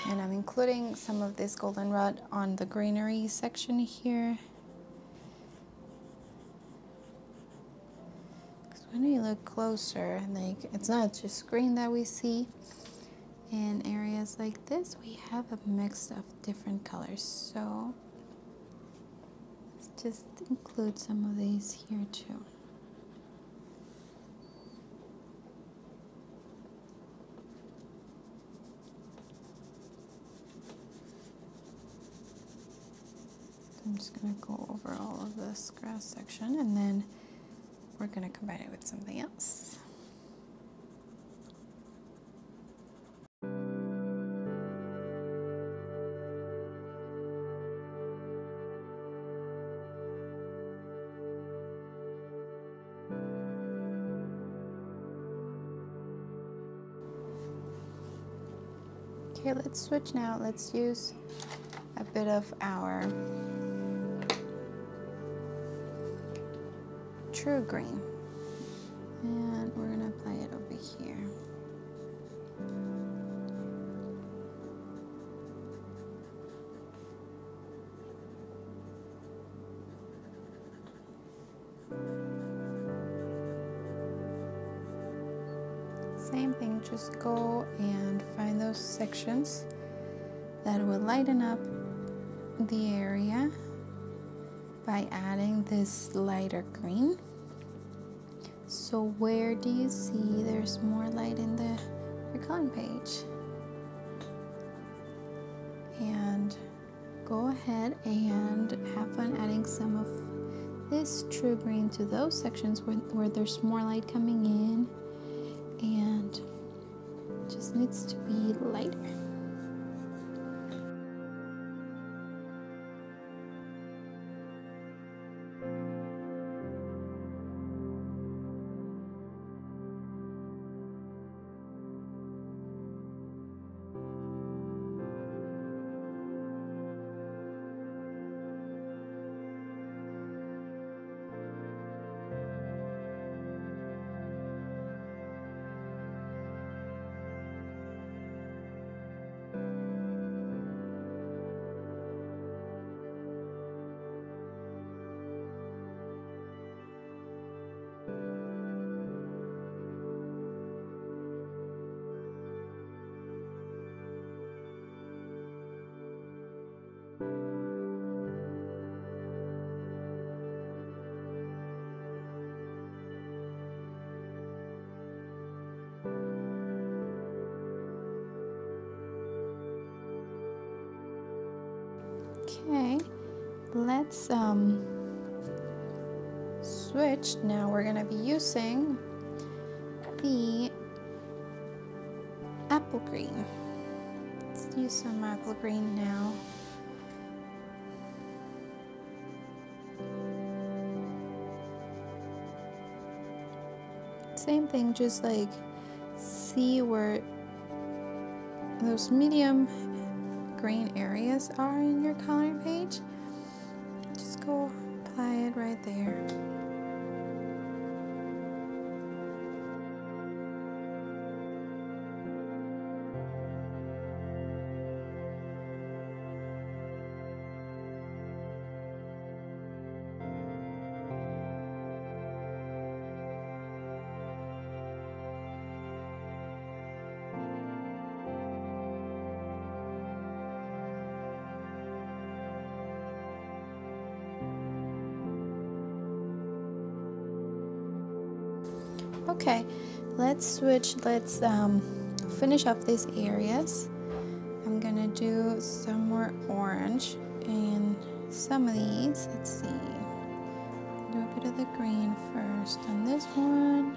And I'm including some of this goldenrod on the greenery section here. Because when we look closer, like, it's not just green that we see. In areas like this, we have a mix of different colors. So let's just include some of these here too. I'm just going to go over all of this grass section, and then we're going to combine it with something else. Okay, let's switch now. Let's use a bit of our true green, and we're gonna apply it over here. Same thing, just go and find those sections that will lighten up the area by adding this lighter green. So where do you see there's more light in your coloring page? And go ahead and have fun adding some of this true green to those sections where there's more light coming in, and just needs to be lighter. Okay, let's switch. Now we're gonna be using the apple green. Let's use some apple green now. Same thing, just like see where those medium green areas are in your coloring page. Just go apply it right there. Okay, let's switch. Let's finish up these areas. I'm gonna do some more orange in some of these. Let's see. Do a bit of the green first on this one.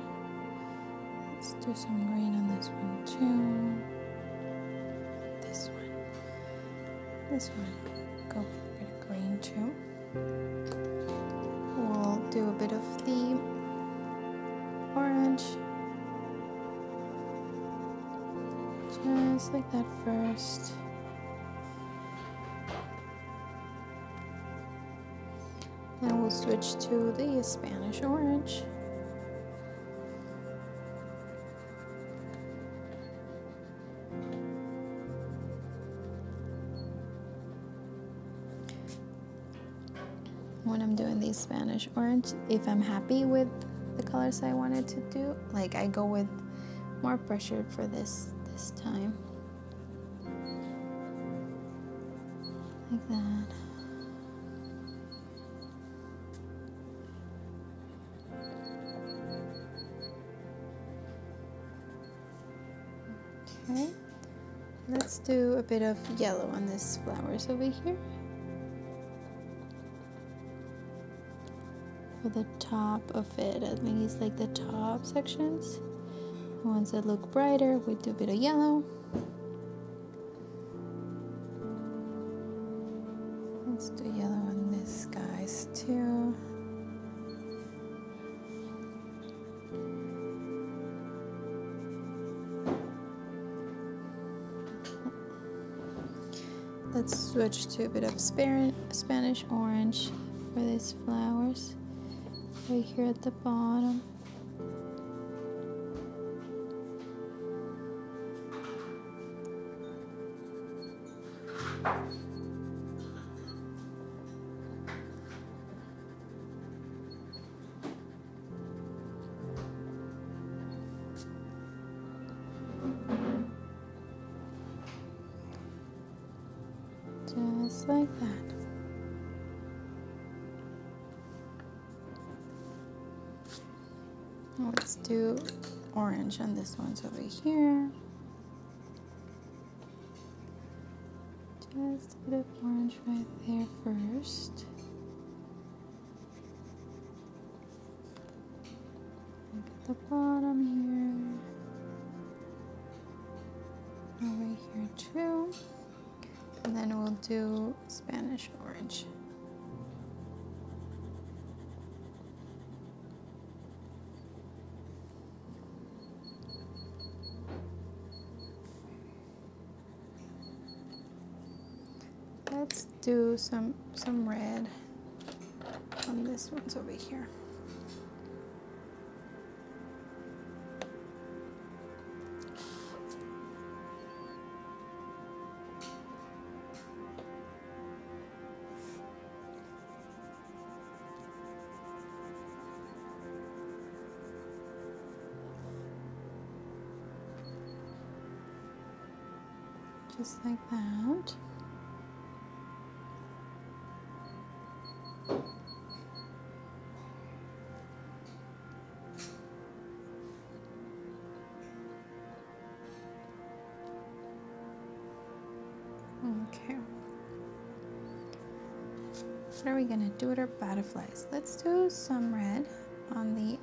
Let's do some green on this one too. This one. This one. Go with a bit of green too. We'll do a bit of the orange, just like that first. Then we'll switch to the Spanish orange. When I'm doing the Spanish orange, if I'm happy with the colors I wanted to do, like I go with more pressured for this time, like that. Okay, let's do a bit of yellow on these flowers over here. For the top of it, at least like the top sections. The ones that look brighter, we do a bit of yellow. Let's do yellow on these guys too. let's switch to a bit of Spanish orange for these flowers right here at the bottom. Just like that. Let's do orange on this one's over here. Just a bit of orange right there first. Look at the bottom here. Over here too. And then we'll do Spanish orange. Let's do some red on this one's over here. Just like that. Okay. What are we gonna do with our butterflies? Let's do some red on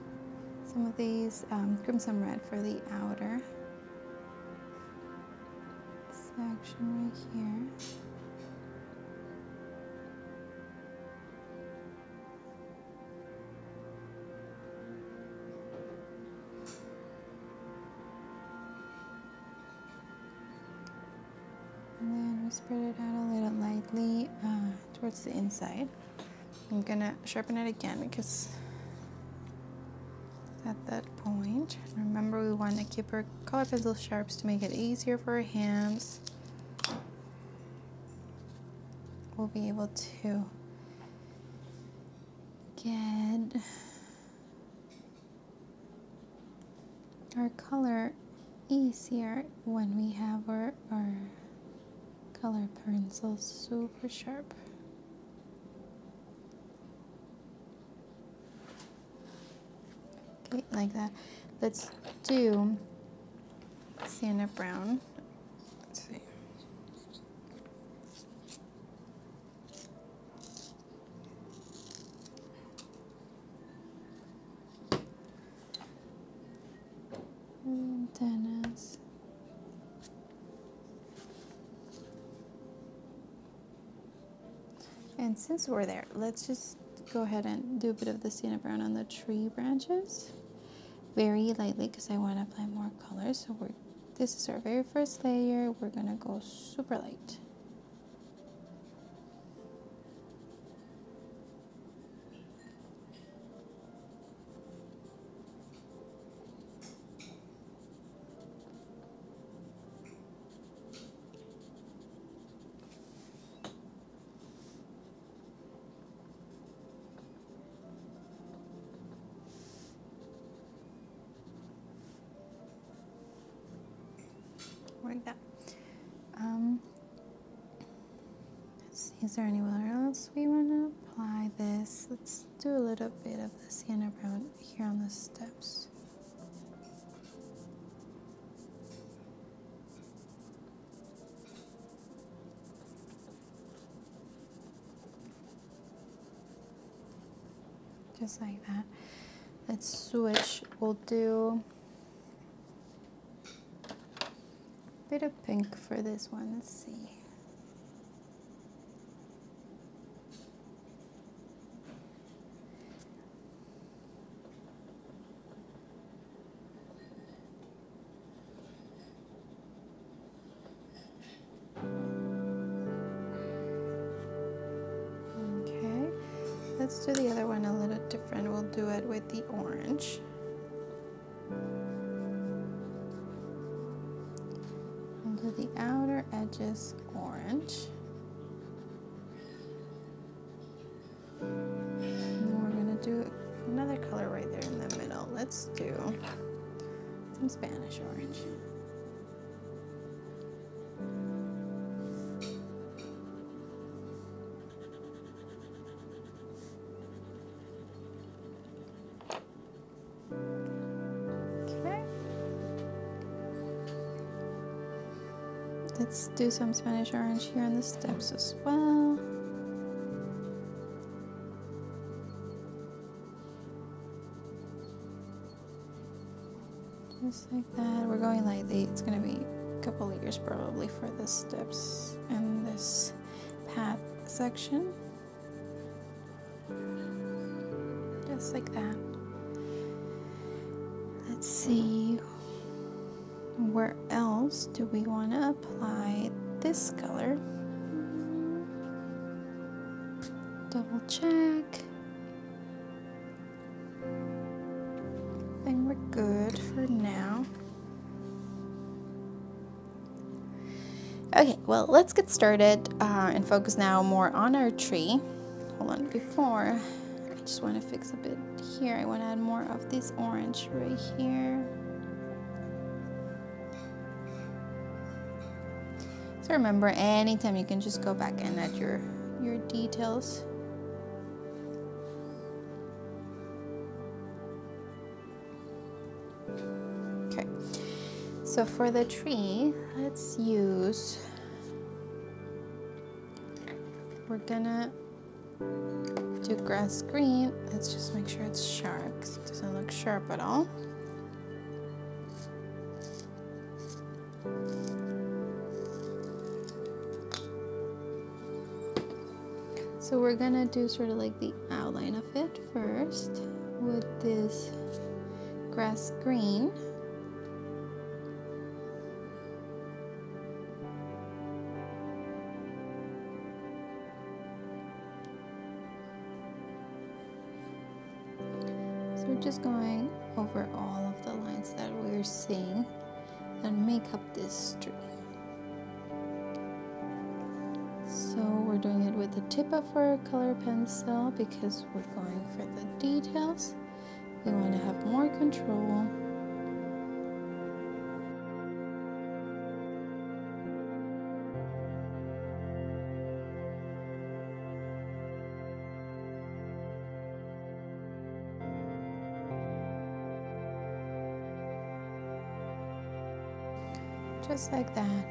some of these crimson red for the outer section right here. And then we spread it out a little lightly towards the inside. I'm gonna sharpen it again because at that point, remember we want to keep our color pencil sharps to make it easier for our hands. We'll be able to get our color easier when we have our color pencil super sharp. Okay, like that. Let's do Sienna Brown. Let's see. Antennas. And since we're there, let's just go ahead and do a bit of the Sienna Brown on the tree branches. Very lightly because I want to apply more color. So this is our very first layer. We're going to go super light. Like that. Let's see, is there anywhere else we want to apply this? Let's do a little bit of the Sienna Brown here on the steps. Just like that. Let's switch. We'll do bit of pink for this one. Let's see. let's do the other one a little different. We'll do it with the orange. We'll do the outer edges orange. And then we're gonna do another color right there in the middle. Let's do some Spanish orange. Let's do some Spanish orange here on the steps as well. Just like that. We're going lightly. It's going to be a couple layers probably for the steps and this path section. Just like that. Let's see. Where else do we want to apply this color? Double check. I think we're good for now. Okay, well, let's get started and focus now more on our tree. Hold on, before, I just want to fix a bit here. I want to add more of this orange right here. So remember, anytime you can just go back and add your details. Okay, so for the tree, let's use, we're gonna do grass green. Let's just make sure it's sharp, 'cause it doesn't look sharp at all. So we're gonna do sort of like the outline of it first with this grass green. So we're just going over all of the lines that we're seeing and make up this tree. So we're doing it with the tip of our color pencil because we're going for the details. We want to have more control. Just like that.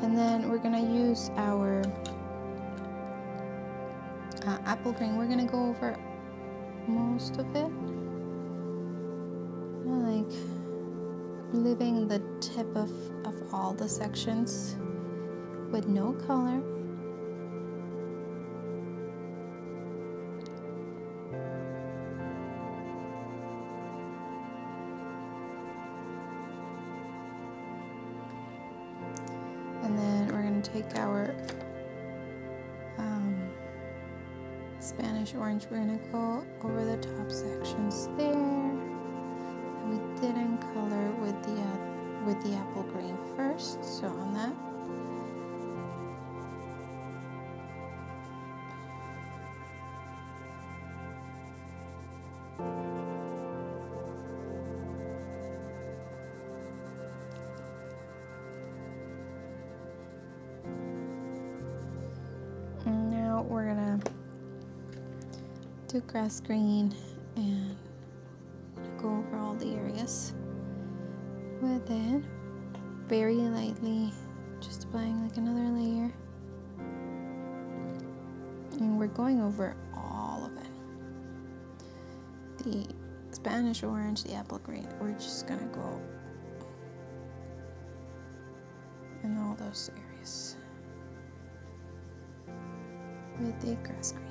And then we're gonna use our apple green. We're gonna go over most of it, like leaving the tip of all the sections with no color. And then we're going to take our Spanish orange. We're going to go over the top sections there. And we didn't color with the apple green first, so on that. We're gonna do grass green and go over all the areas with it very lightly, just applying like another layer, and we're going over all of it. The Spanish orange, the apple green, we're just gonna go in all those areas with the grass green.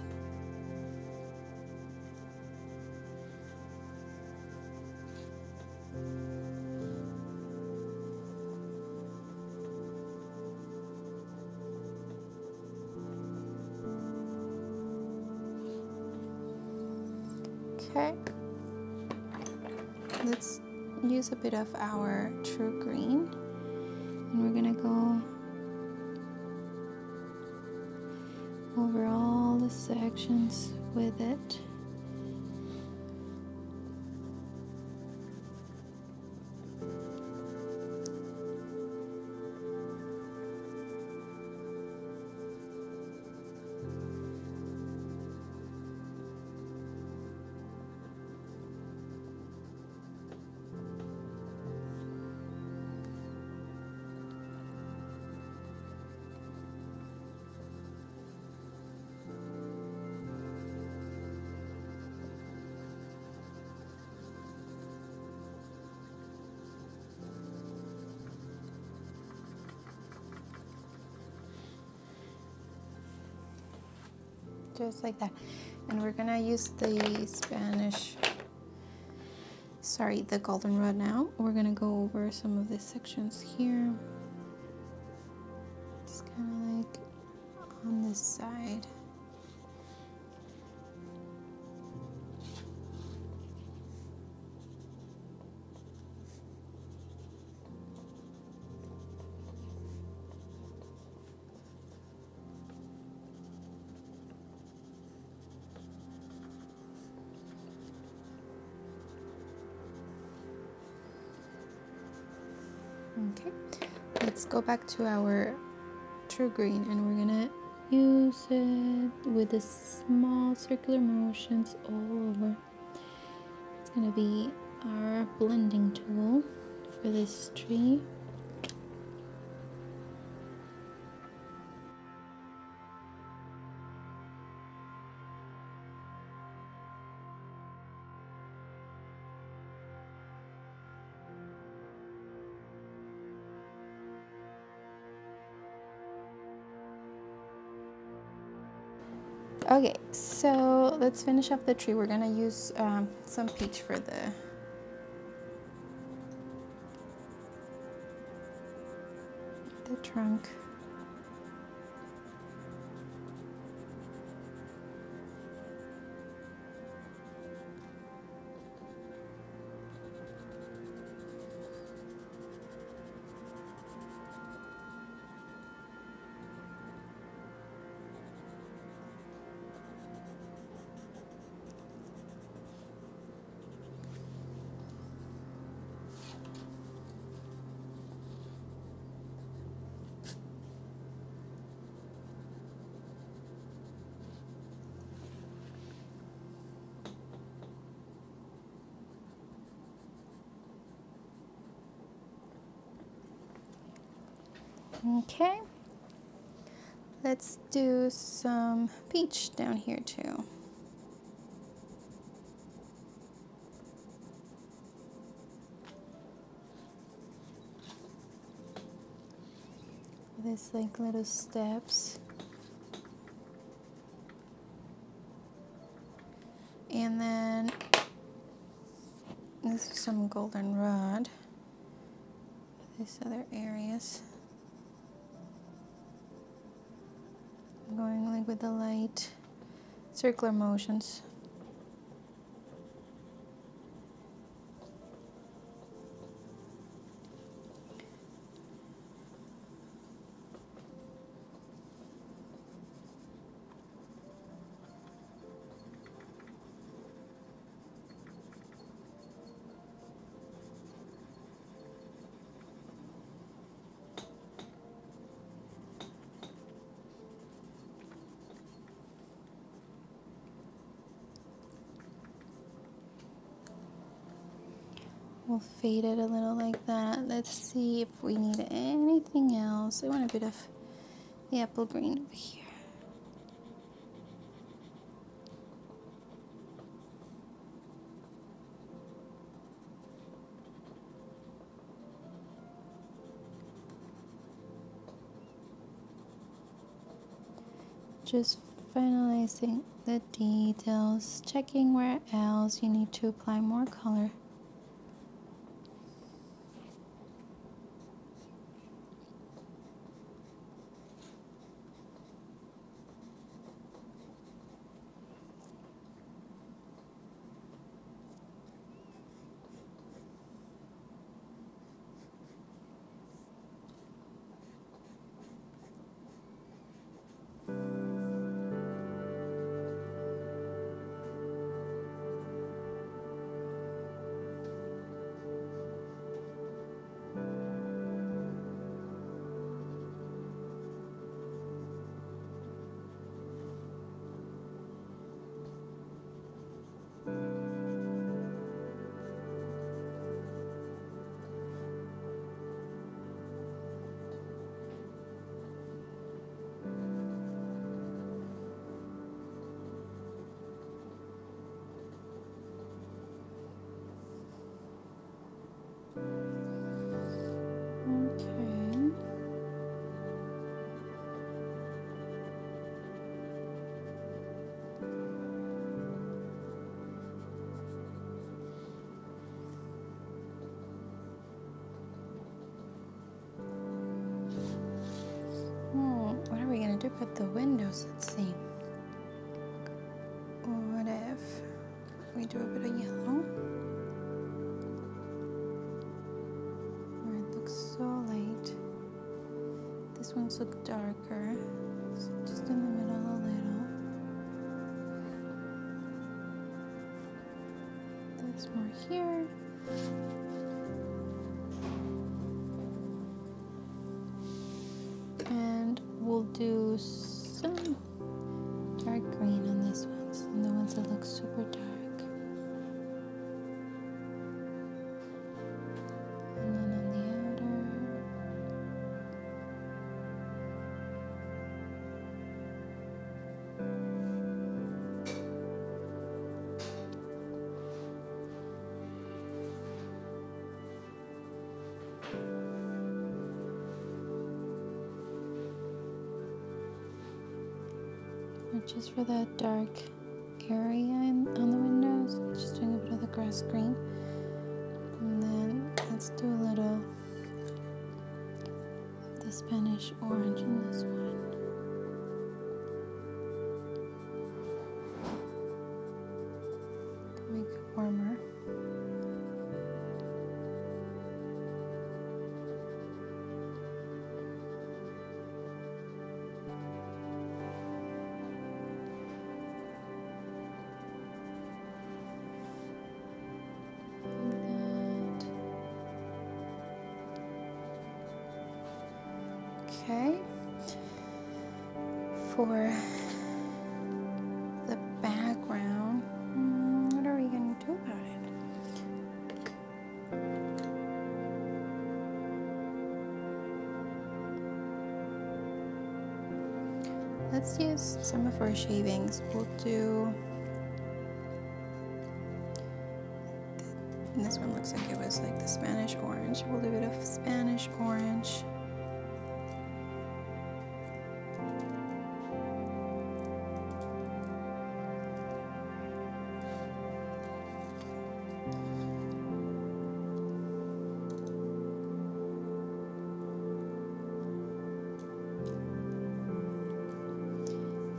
Okay, let's use a bit of our true green, and we're gonna go over all the sections with it. Just like that. And we're gonna use the the goldenrod now. We're gonna go over some of the sections here. Just kind of like on this side. Okay, let's go back to our true green, and we're gonna use it with the small circular motions all over. It's gonna be our blending tool for this tree. Okay, so let's finish up the tree. We're gonna use some peach for the trunk. Okay, let's do some peach down here too. These like little steps. And then this is some goldenrod. These other areas. I'm going like with the light circular motions. We'll fade it a little like that. Let's see if we need anything else. I want a bit of the apple green over here. Just finalizing the details, checking where else you need to apply more color. But the windows, let's see. What if we do a bit of yellow? Where it looks so light. This one's look darker. So just in the middle a little. There's more here. And we'll do some dark green on this one, and the ones that look super dark. And then on the outer. Just for that dark area on the windows, just doing a bit of the grass green. And then let's do a little of the Spanish orange in this one. To make it warmer. Okay, for the background, what are we going to do about it? Let's use some of our shavings. We'll do, and this one looks like it was like the Spanish orange. We'll do a bit of Spanish orange.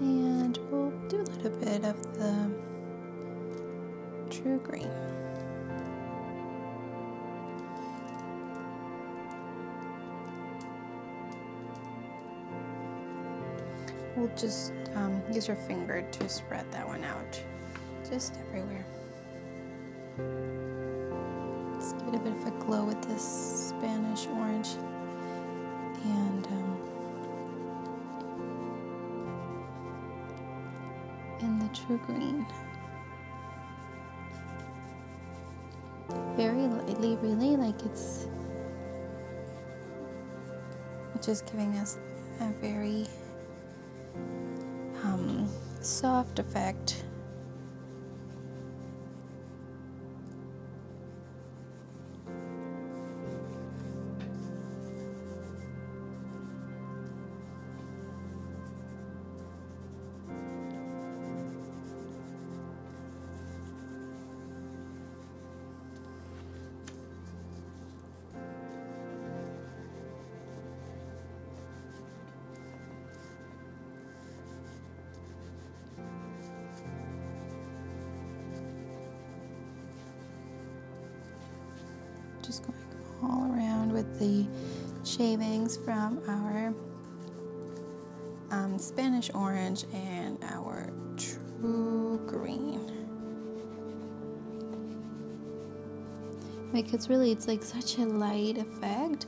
And we'll do a little bit of the true green. We'll just use your finger to spread that one out, just everywhere. Let's give it a bit of a glow with this Spanish orange and the true green. Very lightly, really, like it's just giving us a very soft effect. Just going all around with the shavings from our Spanish orange and our true green. Like it's like such a light effect.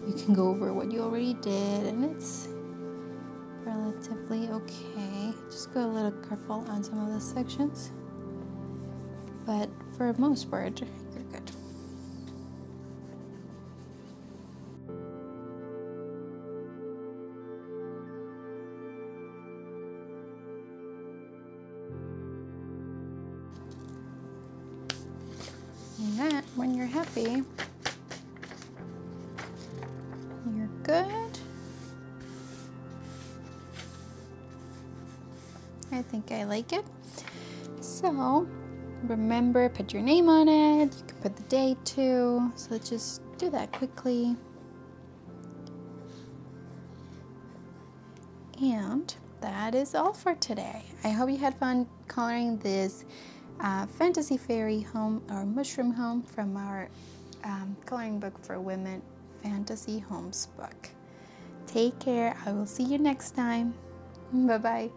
You can go over what you already did and it's relatively okay. Just go a little careful on some of the sections, but for the most part, you're good. And that, when you're happy, you're good. I think I like it. So remember, put your name on it. You can put the date too. So let's just do that quickly. And that is all for today. I hope you had fun coloring this fantasy fairy home or mushroom home from our coloring book for women fantasy homes book. Take care. I will see you next time. Bye bye.